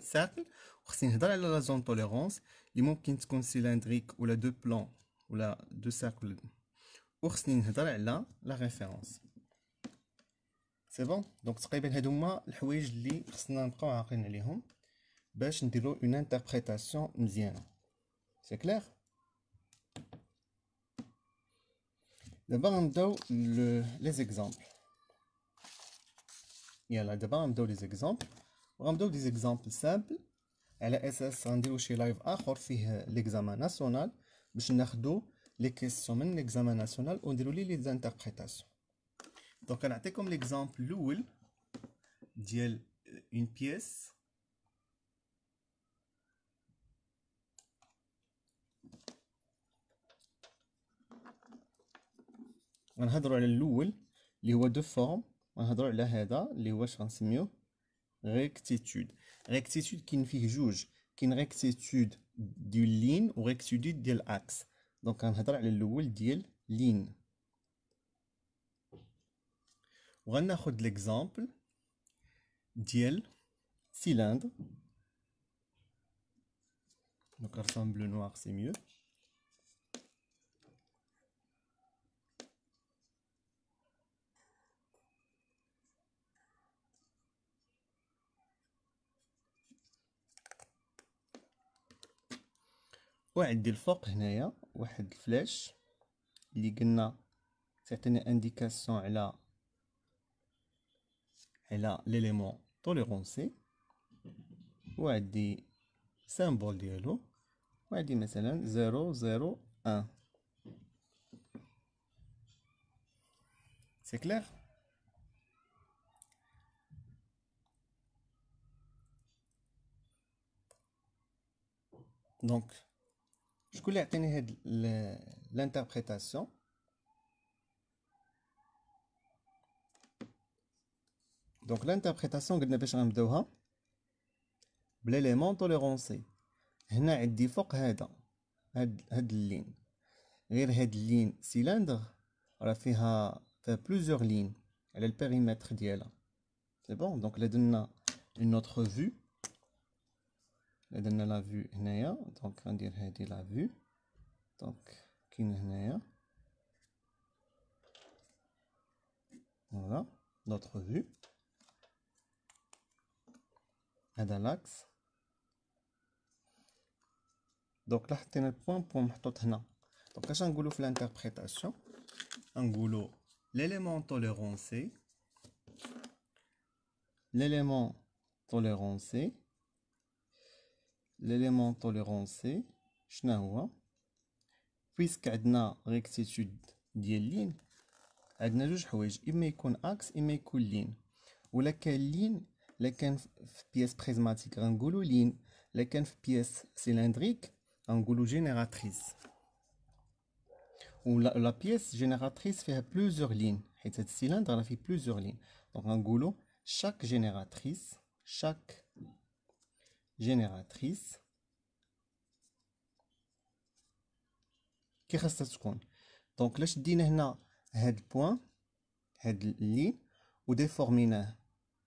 ساقل، وخصني نهضر على لا زون توليرونس اللي ممكن تكون سيلندريك ولا دو بلان ولا دو ساقل، وخصني نهضر على لا ريفيرونس. سي بون. دونك تقريبا هادو هما الحوايج اللي خصنا نبقاو عاقلين عليهم باش نديرو اون انتربريتاسيون مزيانه. سي كلير. دابا غنبداو لي زيكزامبل. يلا دابا غنبداو لي زيكزامبل، وغنبداو دي زيكزامبل سامبل على اساس غنديرو شي لايف اخر فيه ليكزامان ناسيونال باش ناخدو لي كيسيون من ليكزامان ناسيونال ونديرو لي زانتربريتاسيون. دونك غنعطيكم ليكزامبل الاول ديال اون بيس غنهضروا على الاول اللي هو دو فورم، غنهضروا على هذا اللي هو اش غنسميوه ريكتيتود. ريكتيتود كاين فيه جوج، كاين ريكتيتود ديال لين و ريكتيتود ديال اكس. دونك غنهضر على الاول ديال لين، وغناخد ليكزامبل ديال سيلندر. دونك نرسم بلو نوار سي ميو. وعندي الفوق هنايا واحد الفلاش اللي قلنا تعطيني انديكاسيون على ليليمون توليرونسي، وعندي سامبول ديالو، وعندي مثلا 001. سي كلير. دونك شكون اللي عطيني هاد لانتربريتاسيون؟ دونك لانتربريتاسيون قلنا باش غنبداوها بليليمون توليرونسي. هنا عندي فوق هذا هاد اللين، غير هاد اللين سيلندر راه فيها بلوزيور لين على البيريمتر ديالها. سي بون. دونك لا درنا اون اوتر فيو، لا درنا لا فيو هنايا. دونك غندير هادي لا فيو. دونك كاين هنايا فوالا نوتر فيو، هذا لاكس. دونك لا حطينا البوان محطوط هنا. دونك اش غنقولو في لانتربريتاسيون؟ غنقولو ليليمون توليرونسي، ليليمون توليرونسي، ليليمون توليرونسي شنو هو؟ بويسك عندنا ريكتيتود ديال لين، عندنا جوج حوايج، اما يكون اكس اما يكون لين. ولا كان لين، لا كان في بياس بريزماتيك غنقولو لين، لا كان في بياس سيلندريك غنقولو جينيراتريس. ولا لا بياس جينيراتريس فيها بلوزيور لين، حيت هاد السيلندر راه فيه بلوزيور لين. دونك غنقولو chaque génératrice كي خاصها تكون. دونك لا شدينا هنا هاد البوان هاد اللين وديفورميناه،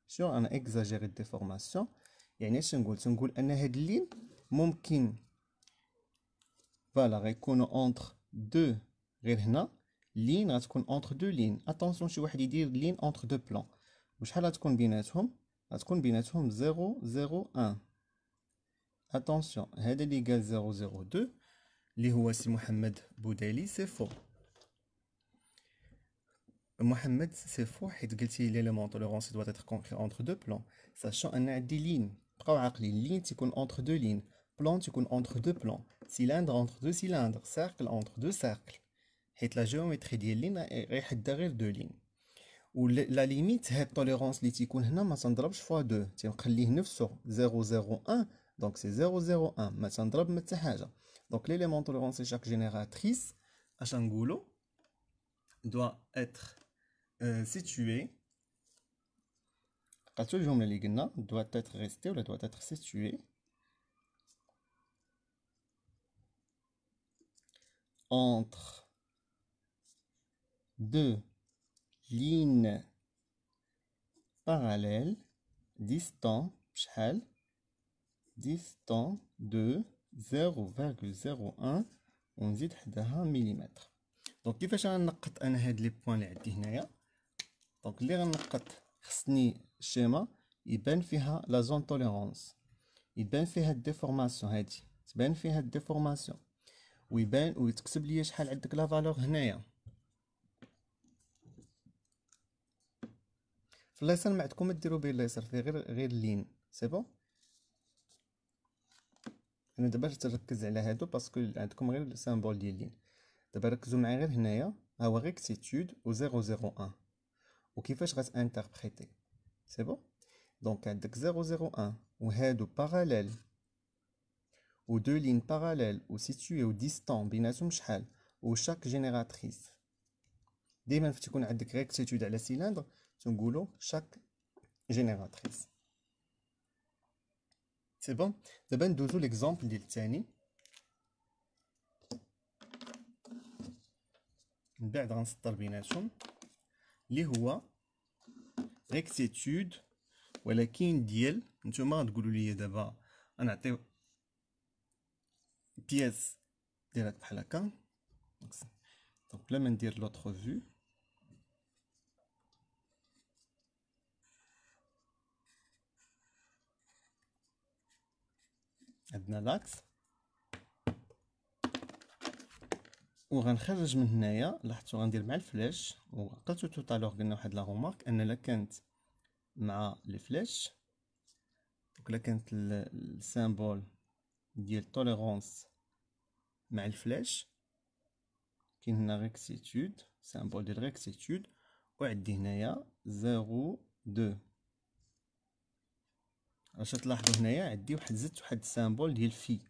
شو انا اكزاجيري ديفورماسيون، يعني اش نقول ان هاد اللين ممكن فوالا غيكونوا اونتر دو، غير هنا لين غتكون اونتر دو لين. اتونسيون شي واحد يدير لين اونتر دو بلان، وشحال غتكون بيناتهم؟ غتكون بيناتهم 001. اتونسيون هذا اللي قال 002 اللي هو سي محمد بودالي سي فو. محمد سي فو حيت قلتي ليليمون توليرونسي دوات اتر كونكري اونتر دو بلان، ساشون ان عندي لين. بقاو عاقلين، لين تيكون اونتر دو لين، بلان تيكون اونتر دو بلان، سيلندر اونتر دو سيلندر، سيركل اونتر دو سيركل، حيت لا جيومتري ديال لين غيحدها غير دو لين. و لا ليميت هاد التوليرونس اللي تيكون هنا ما تنضربش فوا 2، تنخليه نفسه 001. دونك سي 001 ما تنضرب ما حتى حاجه. دونك ليليمون توليرونسي شاك جينيراتريس اش نقولو doit être situé قالتو الجملة اللي قلنا doit être resté ولا doit être situé entre deux lignes parallèles distants شحال distant de 0,01 ونزيد حداها مليمتر. دونك كيفاش غنقط انا هاد لي بوين اللي عندي هنايا؟ دونك اللي غنقط خصني الشيما يبان فيها لا زون توليرونس، يبان فيها الديفورماسيون، هادي تبان فيها الديفورماسيون، ويبان ويتكتب لي شحال عندك لا فالور هنايا. في اليسار ما عندكم ما ديروا به اليسار، فيه غير اللين سي بون. انا دابا تركز على هادو باسكو عندكم غير السامبول ديال اللين. دابا ركزوا معايا غير هنايا، ها هو ريكتيتود و 001 وكيفاش غتانتربريتي سي بون. دونك عندك 001 وهادو باراليل و دو لين باراليل و سيتوي و ديستون بيناتهم شحال، و شاك جينيراتريس. ديما فاش تكون عندك ريكتيتود على سيلندر تنقولوا شاك جينيراتريس سي بون. دابا ندوزو ليكزامبل ديال الثاني، من بعد غنسطر بيناتهم اللي هو ريكتيتود ولكن ديال نتوما غتقولوا لي دابا غنعطيو بياس دايره بحال هكا. دونك بلا ما ندير لوطخ فيو عندنا لاكس وغنخرج من هنايا. لاحظتوا غندير مع الفلاش، وقلتو توطالور قلنا واحد لا رومارك ان لا كانت مع لي فلاش، دونك لا كانت السامبول ديال توليرونس مع الفلاش كاين هنا ريكتيتود، سامبول ديال ريكتيتود، وعندي هنايا 0.2. واش تلاحظوا هنايا عندي زدت واحد السامبول ديال في.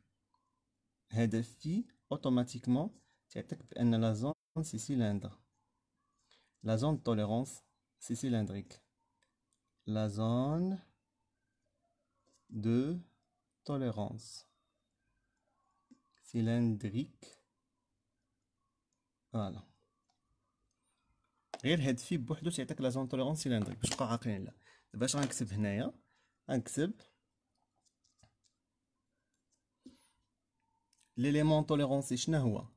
هذا في اوتوماتيكمون تعطيك بان لا زون سي سيلندر، لا زون توليرونس سي سيلندريك، لا زون دو توليرونس سيلندريك. فوالا غير هاد في بوحدو تعطيك لا زون توليرونس سيلندريك باش تبقاو عاقلين عليها. دابا اش غنكتب هنايا؟ غنكتب l'élément tolérance شنو هو؟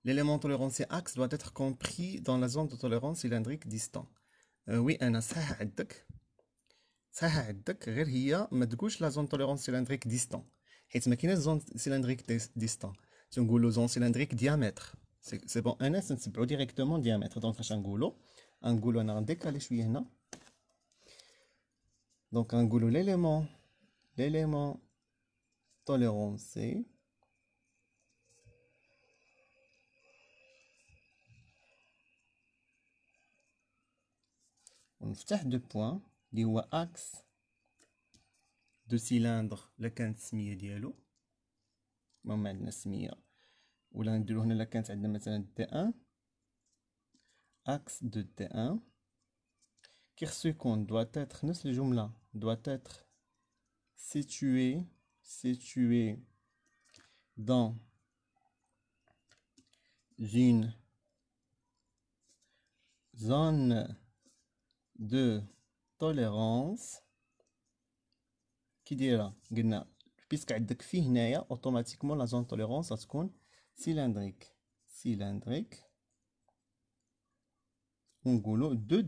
l'élément tolérance axe doit être compris dans la zone de tolérance cylindrique distant. وي انا صحيح عندك غير هي ما تقولش لا زون توليرونس سيلندريك ديستون، حيت ما كايناش زون سيلندريك ديستون، تنقولوا زون سيلندريك ديامتر. سي بون انا تنتبعوا ديريكتومون ديامتر. دونك اش غنقولوا انا غنديكالي شويه هنا. دونك غنقولوا l'élément tolérance ونفتح دو بوين اللي هو اكس دو سيلندر. لا كانت السميه ديالو المهم عندنا السميه، ولا نديرو هنا لا كانت عندنا مثلا دي ان، اكس دو دي ان كي خصو يكون doit être نفس الجمله doit être situé dans une zone de tolérance كي دايره. قلنا بيسك عندك فيه هنايا اوتوماتيكمون لا زون توليرونس غتكون سيلندريك ونقولوا دو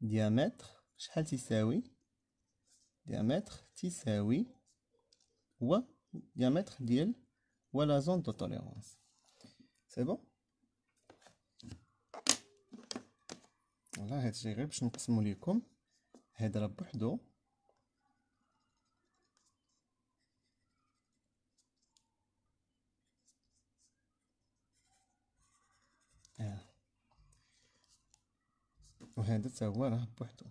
ديامتر شحال تيساوي؟ تيساوي هو ديامتر ديال ولا زون دو توليرونس. سي بون. فوالا هادشي غير باش نقسمو ليكم، هذا راه بوحدو وهذا تا هو راه بوحدو.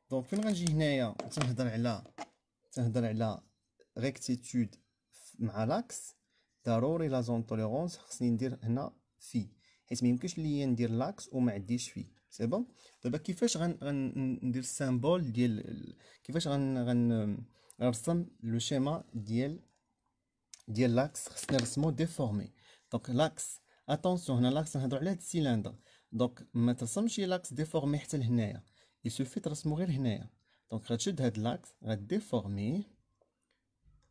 دونك فين غنجي هنايا تنهضر على ريكتيتود مع لاكس. ضروري لا زون توليرونس خصني ندير هنا في، حيت ما يمكنش ليا ندير لاكس وما عنديش في. سي بون. دابا كيفاش غندير السامبول ديال كيفاش غنرسم لو شيما ديال لاكس. خصني نرسمو ديفورمي. دونك لاكس اتونسيون، هنا لاكس نهضروا على هاد السيلندر، دونك ما ترسمش لاكس ديفورمي حتى لهنايا، يسوفي ترسمو غير هنايا. دونك غتشد هاد لاكس غديفورميه.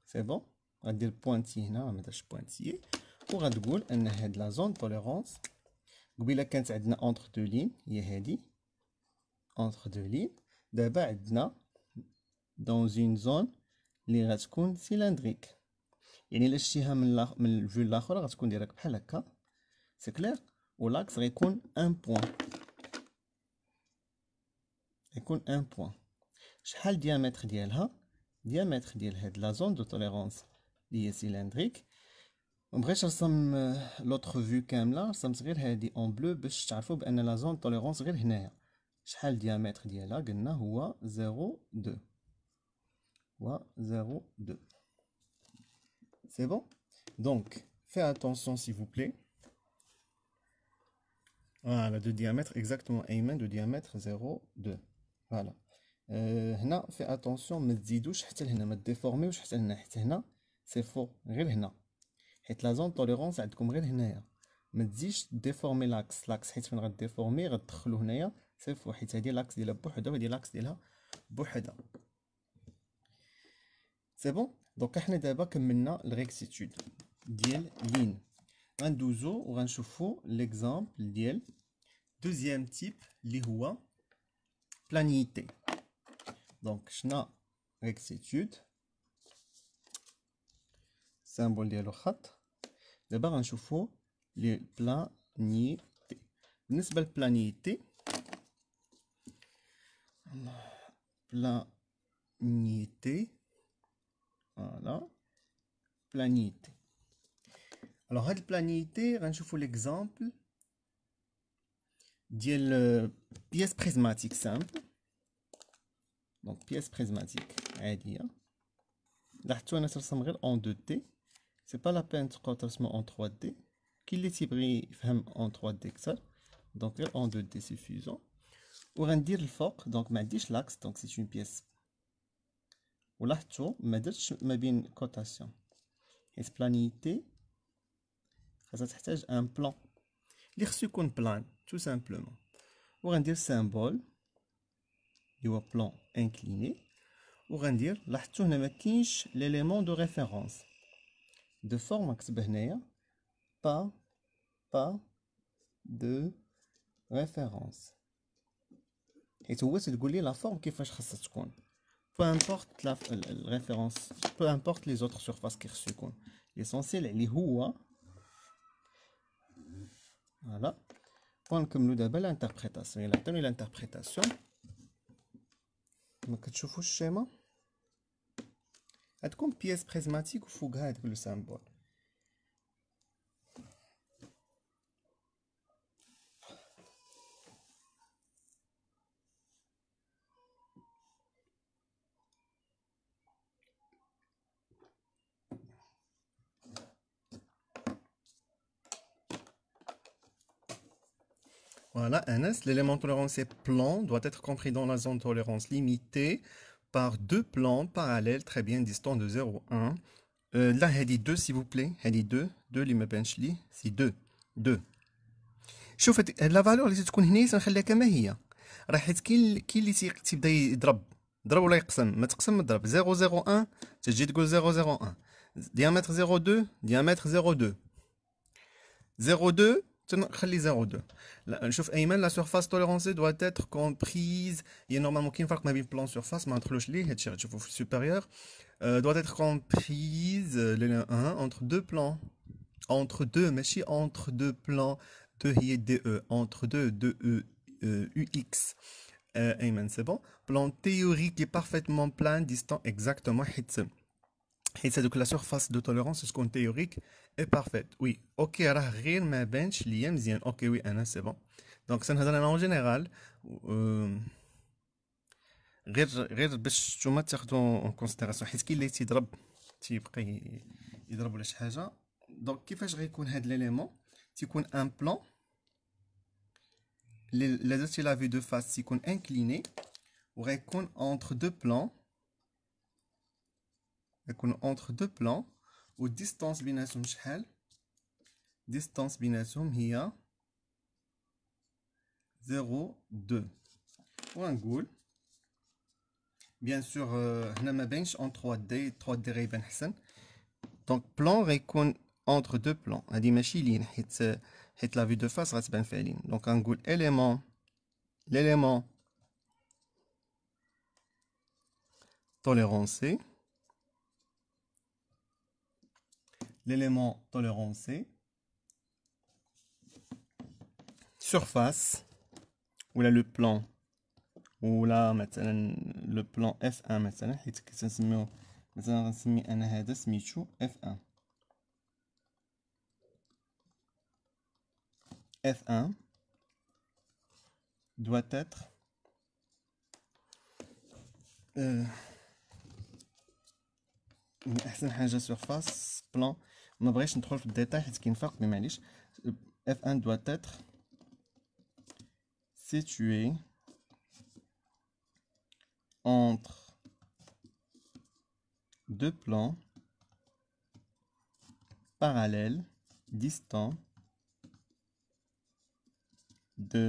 سي بون. غدير بوانتي هنا، ما درتش بوانتي، وغتقول ان هاد لا زون توليرونس قبيله كانت عندنا اونتر دو لين، هي هادي اونتر دو لين. دابا عندنا دون اون زون اللي غتكون سيلندريك، يعني الا شتيها من الفيو الاخر غتكون ديالك بحال هكا. سي كلير. ولاكس غيكون ان بوين، يكون ان بوين. شحال الديامتر ديالها؟ الديامتر ديال هاد لا زون دو توليرونس اللي هي سيلندريك. مبغيتش نرسم لوطخ فيو كامله، رسمت غير هادي اون بلو باش تعرفوا بان لا زون توليرونس غير هنايا. شحال الديامتر ديالها؟ قلنا هو 0.2 هو 0.2. C'est bon? Donc, fais attention s'il vous plaît. Voilà, de diamètre, exactement, Ayman, de diamètre 0.2. Voilà. هنا fais attention ما تزيدوش حتى لهنا، ما تديفورميوش حتى لهنا، حتى هنا سي فو، غير هنا، حيت لا زون توليرونس عندكم غير هنايا. ما تزيدش ديفورمي لاكس، حيت فين غديفورمي غتدخلو هنايا سي فو، حيت هادي لاكس ديالها بوحدها وهادي لاكس ديالها بوحدها. سي بون. دونك احنا دابا كملنا الريكسيتود ديال لين. غندوزو وغنشوفو ليكزامبل ديال دوزيام تيب اللي هو بلانيتي. دونك شنا ريكسيتود، سامبول ديالو خط. دابا غنشوفو لي بلانيتي. بالنسبه للبلانيتي، فوالا بلانيتي. Alors هاد البلانيتي غنشوفو ليكزامبل ديال بياس بريزماتيك سامبل. دونك بياس بريزماتيك عاديه، لاحظتو انا ترسم غير اون 2 دي، سي با لا بين تبقاو ترسمو اون 3 دي. كاين اللي تيبغي يفهم اون 3 دي كثر، دونك غير اون 2 دي سوفيزون. وغندير الفوق، دونك ما عنديش لاكس، دونك سي اون بياس. ولاحظتو ما درتش ما بين كوتاسيون، حيت بلانيتي خاصها تحتاج ان بلان اللي خصو يكون بلان تو سامبلومون. وغندير سامبول اللي هو بلان انكليني. وغندير، لاحظتو هنا ما كاينش ليليمون دو ريفيرونس دو فورم، نكتب هنايا با دو ريفيرونس، حيت هو تقول لي لا فورم كيفاش خاصها تكون. peu importe la référence, peu importe les autres surfaces qui خصو يكون. l'essentiel اللي هو فوالا. ونكملو دابا لانتربريتاسيون. الا عطيوني لانتربريتاسيون، ما كتشوفوش الشيما، غتكون بياس بريزماتيك وفوقها هاداك لو سامبول. Voilà, Anas, l'élément tolérance plan doit être compris dans la zone tolérance limitée par deux plans parallèles très bien distants de 0,1. Là, il dit 2 s'il vous plaît. Il dit 2 اللي ما بانش لي، c'est 2. شوف لا فالور اللي تكون هنا تنخليها كما هي، راه حيت كاين اللي تيبدا يضرب ولا يقسم. ما تقسم ما تضرب. 0,01 تجي تقول 0,01. diamètre 0,2 diamètre 0,2 0,2 تنخلي 0,2. نشوف ايمن لا سورفاس توليرونسي doit être comprise. هي نورمالمون كاين فرق ما بين بلان سورفاس، ما ندخلوش ليه، هادشي غتشوفو في السوبيريور. doit être comprise entre deux plans. Entre deux, ماشي entre deux plans. 2 هي دي او، entre deux UX. Ayman, c'est bon. Plan théorique est parfaitement plein, distant exactement. حيت هادوك لا سورفاس دو توليرونس تكون تhéorique et parfaite. Oui, ok, راه غير ما بانش ليا مزيان. اوكي وي انا سي بون. دونك تنهضر انا اون جينيرال، غير باش نتوما تاخدو اون كونسيديراسيون، حيت كاين اللي تيضرب تيبقى يضرب ولا شي حاجه. Donc, كيفاش غيكون هاد l'élément تيكون un plan la درتي la vue de face تيكون incliné وغيكون entre deux plans غيكون entre deux plans والديستانس بيناتهم شحال distance بيناتهم هي 0,2 وغنقول بيان سور هنا ما باينش en 3D غيبان حسن دونك بلان غيكون entre deux plans هادي ماشي لين حيت لا في دو فاس غتبان فيها لين دونك غنقول l'élément tolérancé surface ولا لو بلان ولا مثلا لو بلان F1 مثلا حيت كنسميو مثلا غنسمي انا هذا سميتو F1 F1 doit être احسن حاجه surface plan ما بغيتش ندخل في الديتاي حيت كاين فرق مي معليش F1 doit être situé entre deux plans parallèles distants de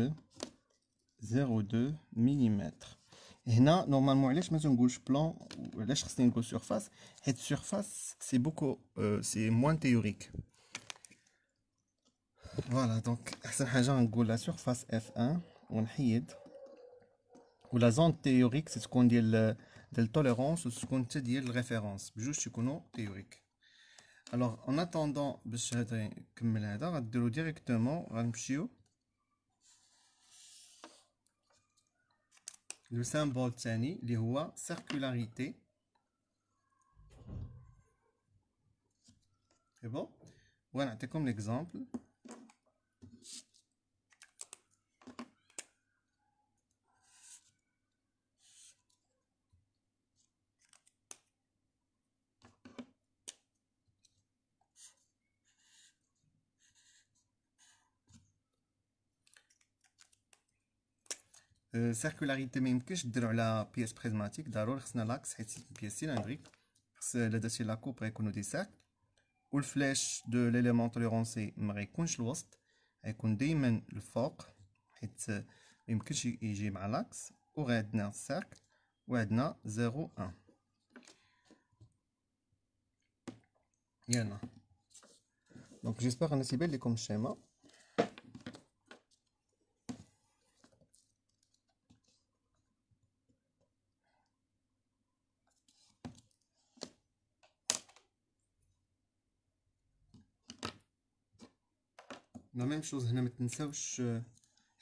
0,2 mm. هنا نورمالمون علاش ما تنقولش بلان وعلاش خصني نقول سيرفاس حيت سيرفاس سي بوكو سي موان تيوريك فوالا دونك احسن حاجه نقول لا سيرفاس F1 ونحيد ولا زون تيوريك تكون ديال التوليرونس وتكون حتى ديال الريفيرونس بجوج تيكونوا تيوريك. الوغ ان اتوندون باش هذا يكمل هذا غديروا ديريكتومون غنمشيو لو سامبول الثاني اللي هو سيركولاريتي. سي بون وغنعطيكم ليكزامبل. سيركولاريتي ما يمكنش ديرو على بياس بريزماتيك ضروري خصنا لاكس حيت بياس سيلندريك خص الا درتي لا كوب غيكونوا دي ساك والفلاش دو ليليمون توليرونسي ما غيكونش الوسط غيكون دائما الفوق حيت ما يمكنش يجي مع لاكس وغادنا ساك وعندنا 0,1 يلا دونك جيسبر انا تيبان لكم الشيما. لا ميم شوز هنا ما تنساوش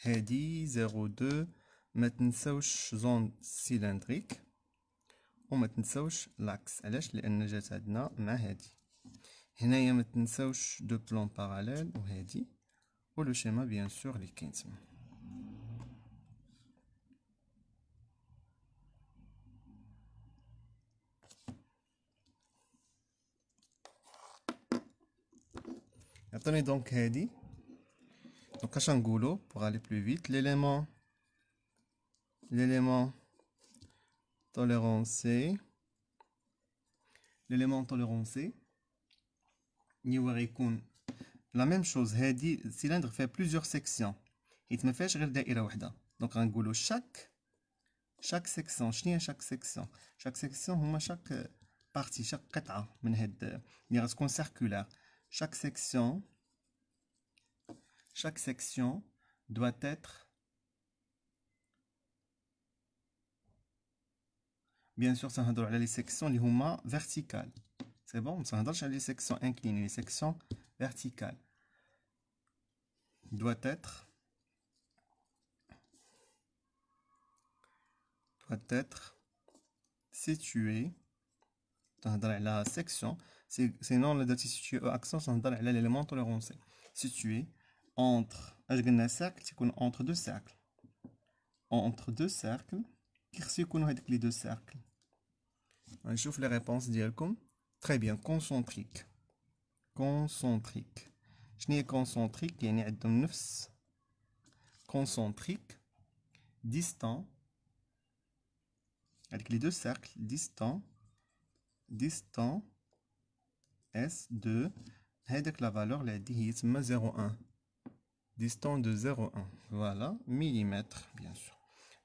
هادي 0,2 ما تنساوش زون سيلندريك وما تنساوش لاكس علاش لان جات عندنا مع هادي. هنايا ما تنساوش دو بلون باراليل وهادي ولو شيما بيان سور اللي كاين تما. عطوني دونك هادي دونك اش نقولو pour aller plus vite l'élément tolérancé اللي هو غيكون لا ميم شوز. هادي السيلندر فيها بليزيور سيكسيون حيت ما فيهاش غير دائره وحده دونك غنقولو شاك سيكسيون. شنو هي شاك سيكسيون؟ شاك سيكسيون هما شاك بارتي شاك قطعه من هاد اللي غتكون سيركولار. chaque section doit être bien sûr سنهضروا على لي سيكسيون اللي هما verticales. سي بون مسنهضرش على لي سيكسيون inclinées. لي سيكسيون verticales doit être situé. تنهضر على section sinon la date situé au accent تنهضر على l'élément tolérancé situé entre اش قلنا cercle تيكون entre deux cercles كي خصو يكونوا هذوك لي دو cercles. غنشوف لي ريبونس ديالكم. très bien concentrique كونسونتريك. شنو هي كونسونتريك؟ يعني عندهم نفس كونسونتريك ديستون، هذيك لي دو سيركل ديستون اس دو، هذاك لا فالور اللي عندي هي تما 0.1 ديستون دو 0.1 فوالا مليمتر بيان سور.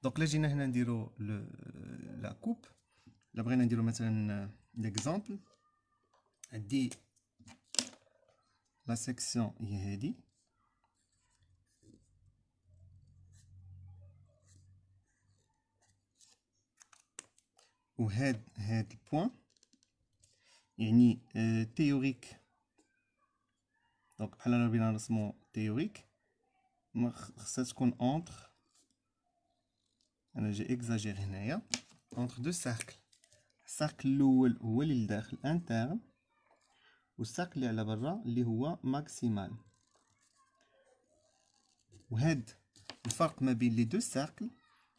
دونك لا جينا هنا نديرو لا كوب، لا بغينا نديرو مثلا ليكزامبل، عندي لا سيكسيون هي هادي، وهاد البوان يعني تيوريك. دونك بحال انا بغينا نرسمو تيوريك، ما خصها تكون اونتر، انا جي اكزاجير هنايا، اونتر دو سيركل. السيركل الاول هو اللي لداخل انترن، والسيركل اللي على برا اللي هو ماكسيمال. وهاد الفرق ما بين لي دو سيركل،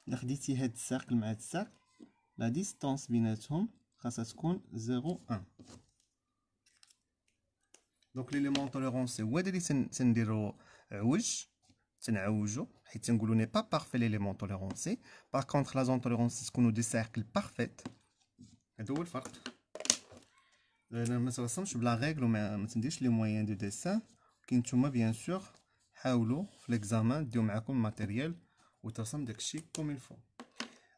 الا خديتي هاد السيركل مع هاد السيركل، لا ديستونس بيناتهم خاصها تكون 0.1. دونك ليليمون توليرونسي هو هذا اللي تنديرو تنعوجو حيت تنقولو ني با بارفي ليليمون توليرونسي. باغ كونطخ لا زون توليرونسي تكونو دي سيركل بارفيت. هذا هو الفرق. انا ما ترسمش بلا ريغل وما تنديرش لي مويان دو ديسان. كي نتوما بيان سور حاولوا في ليكزامان ديو معاكم الماتيريال وترسم داكشي كوم الفو.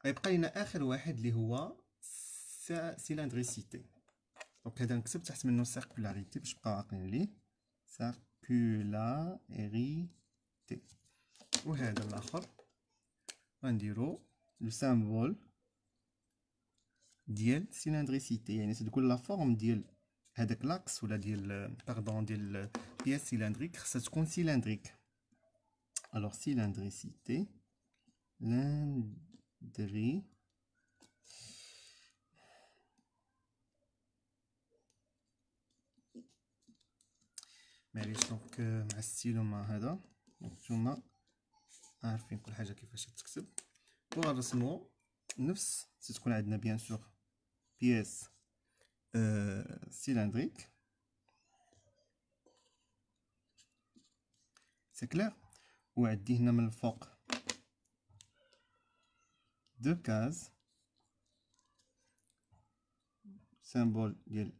غيبقى لينا اخر واحد اللي هو سيلندريسيتي. دونك هذا نكتب تحت منه سيركولاريتي باش نبقاو عاقلين ليه، سيركولاريتي. وهذا الاخر غنديرو لو سامبول ديال سيلندريسيتي، يعني تقول لا فورم ديال هذاك لاكس ولا ديال باردون ديال بياس سيلندريك خصها تكون سيلندريك. الوغ سيلندريسيتي لندري معليش. دونك مع الستيلو مع هذا نتوما عارفين كل حاجه كيفاش تكتب. وغنرسمو نفس تكون عندنا بيان سور بياس سيلندريك، سي كلير. وعندي هنا من الفوق دو كاز سامبول ديال،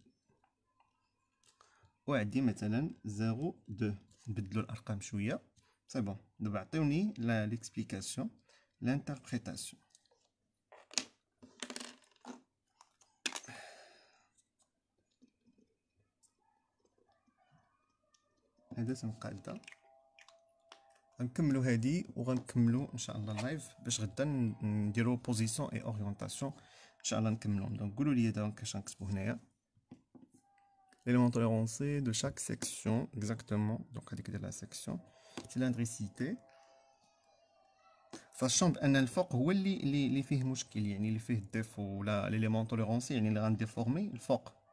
وعندي مثلا 0 2. نبدلو الارقام شويه سي بون. دابا عطيوني ليكسبليكاسيون لانتربريتاسيون. هذا تنبقى هدا. غنكملو هادي وغنكملو ان شاء الله اللايف باش غدا نديرو بوزيسيون اي اورينتاسيون ان شاء الله نكملوهم. دونك قولوا لي دابا كاش غنكتبو هنايا l'élément tolérance de chaque section exactement. Donc هذيك ديال لا سيكسيون سيلندريسيتي، sachant بان الفوق هو اللي فيه مشكل، يعني اللي فيه الديفو ولا ليليمون توليرونسي، يعني اللي غنديفورمي الفوق.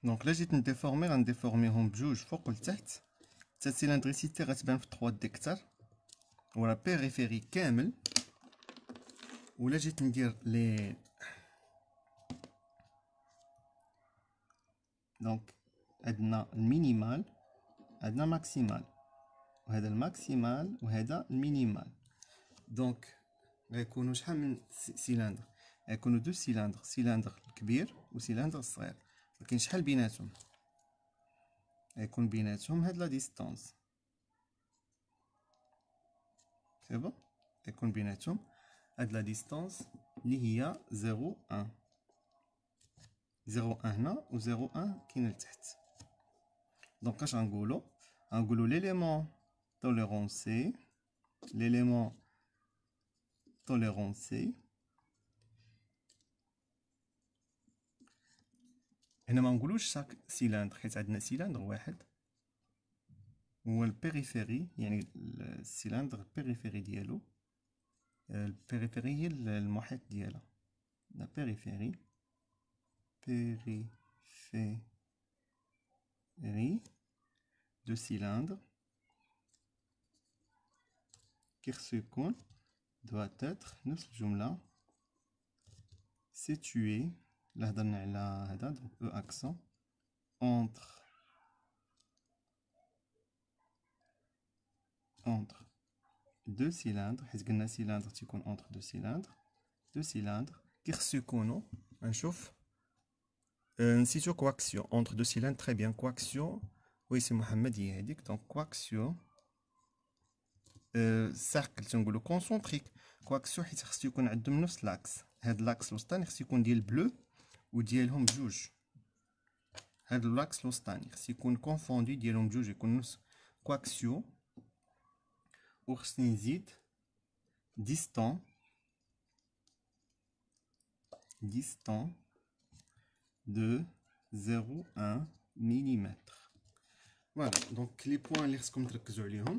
دونك لا جيت نديفورمي غنديفورميهم بجوج فوق لتحت. حتى السيلندريسيتي غتبان في 3 دي كتر ولا بيريفيري كامل. ولا جيت ندير لي دونك عندنا المينيمال عندنا ماكسيمال، وهذا الماكسيمال وهذا المينيمال. دونك غيكونوا شحال من سيلندر؟ غيكونوا دو سيلندر، سيلندر الكبير وسيلندر الصغير. ولكن شحال بيناتهم؟ غيكون بيناتهم هاد لا ديستونس، سي بون. غيكون بيناتهم هاد لا ديستونس اللي هي 0.1 0.1 هنا و 0.1 كاين لتحت. دونك اش غنقولو؟ غنقولو ليليمون توليرونسي، ليليمون توليرونسي. هنا ما نقولوش شاك سيلندر حيت عندنا سيلندر واحد هو البيريفيري، يعني السيلندر البيريفيري ديالو، البيريفيري هي المحيط ديالها، لا بيريفيري de cylindre كيرسيكون doit être نفس الجملة situé là هضرنا على هذا donc e accent entre deux cylindres حيت قلنا cylindre تيكون entre deux cylindres كيرسيكونو نشوف نسيتو coaxion entre deux cylindres très bien coaxion oui c'est Mohamed هي هذيك donc coaxion cercle تنقولو concentrique coaxion حيت خصو يكون عندهم نفس لاكس هاد لاكس الوسطاني خصو يكون ديال بلو وديالهم بجوج هاد لاكس الوسطاني خصو يكون كونفوندي ديالهم بجوج يكون نفس coaxion وخصني نزيد distant de 0,1 mm. Voilà, donc les points اللي خصكم تركزوا عليهم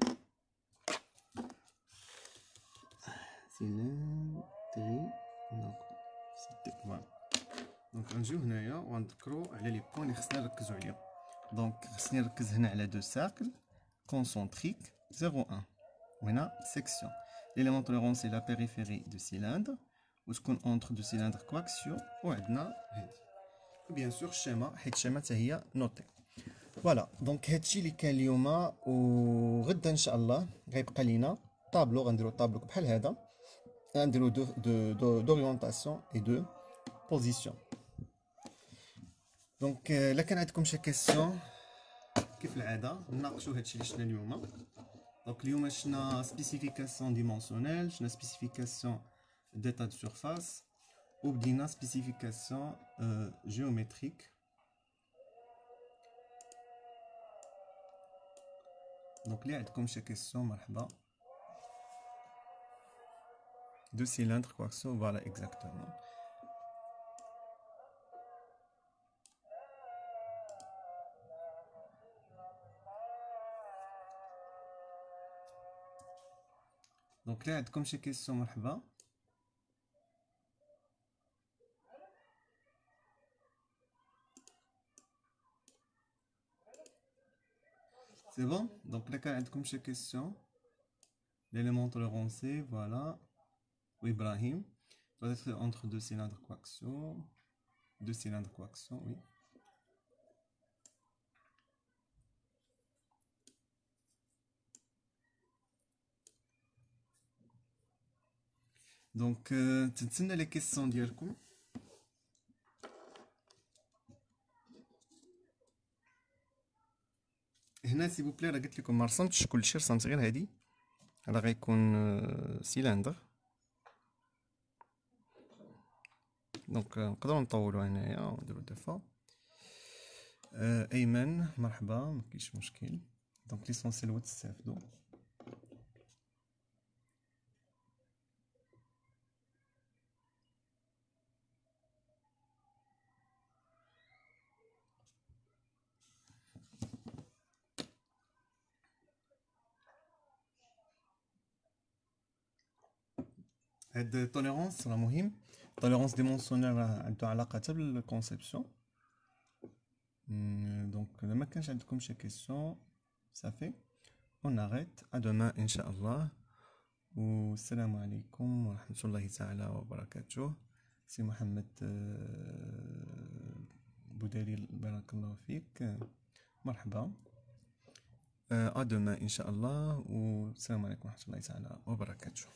دونك غنجيو هنايا وغنذكروا على لي بوين اللي خصنا نركزوا عليهم. دونك خصني نركز هنا على دو سيركل كونسونتريك 0,1 وهنا سيكسيون. l'élément tolérant c'est la périphérie du cylindre وتكون entre deux cylindres coaxiaux وعندنا هادي بيان سور الشيما حيت الشيما حتى هي نوتي. فوالا دونك هادشي اللي كان اليوم وغدا ان شاء الله غيبقى لينا طابلو غنديرو طابلو بحال هذا غنديرو دوريونطاسيون اي دو بوزيسيون. دونك الا كان عندكم شي كيسيون كيف العاده نناقشوا هادشي اللي شفنا اليوم. دونك اليوم شفنا سبيسيفيكاسيون ديمونسيونيل شفنا سبيسيفيكاسيون d'état de surface وبدينا spécification géométrique. Donc là عندكم شي question مرحبا. Deux cylindres coaxiaux, voilà exactement. Donc là عندكم شي question مرحبا. C'est bon? Donc là, quand comme ces questions, l'élément tolérance, voilà. Oui, Ibrahim. Doit être entre deux cylindres coaxiaux. Deux cylindres coaxiaux, oui. Donc, تنتسنى les questions ديالكم. هنا سي بوبلي راه قلت لكم ما رسمتش كلشي رسمت غير هادي راه غيكون سيلندر. دونك نقدروا نطولوا هنايا ونديروا دفا. ايمن مرحبا مكاينش مشكل. دونك ليسونسيال هو تستافدوا. هاد التوليرونس راه مهم. التوليرونس ديمونسيونيل راه عنده علاقه حتى بالكونسيبسيون. دونك ما كانش عندكم شي كيسيون صافي اون اريت ا دوما ان شاء الله. والسلام عليكم ورحمه الله تعالى وبركاته. سي محمد بودليل بارك الله فيك مرحبا. ا دوما ان شاء الله والسلام عليكم ورحمه الله تعالى وبركاته.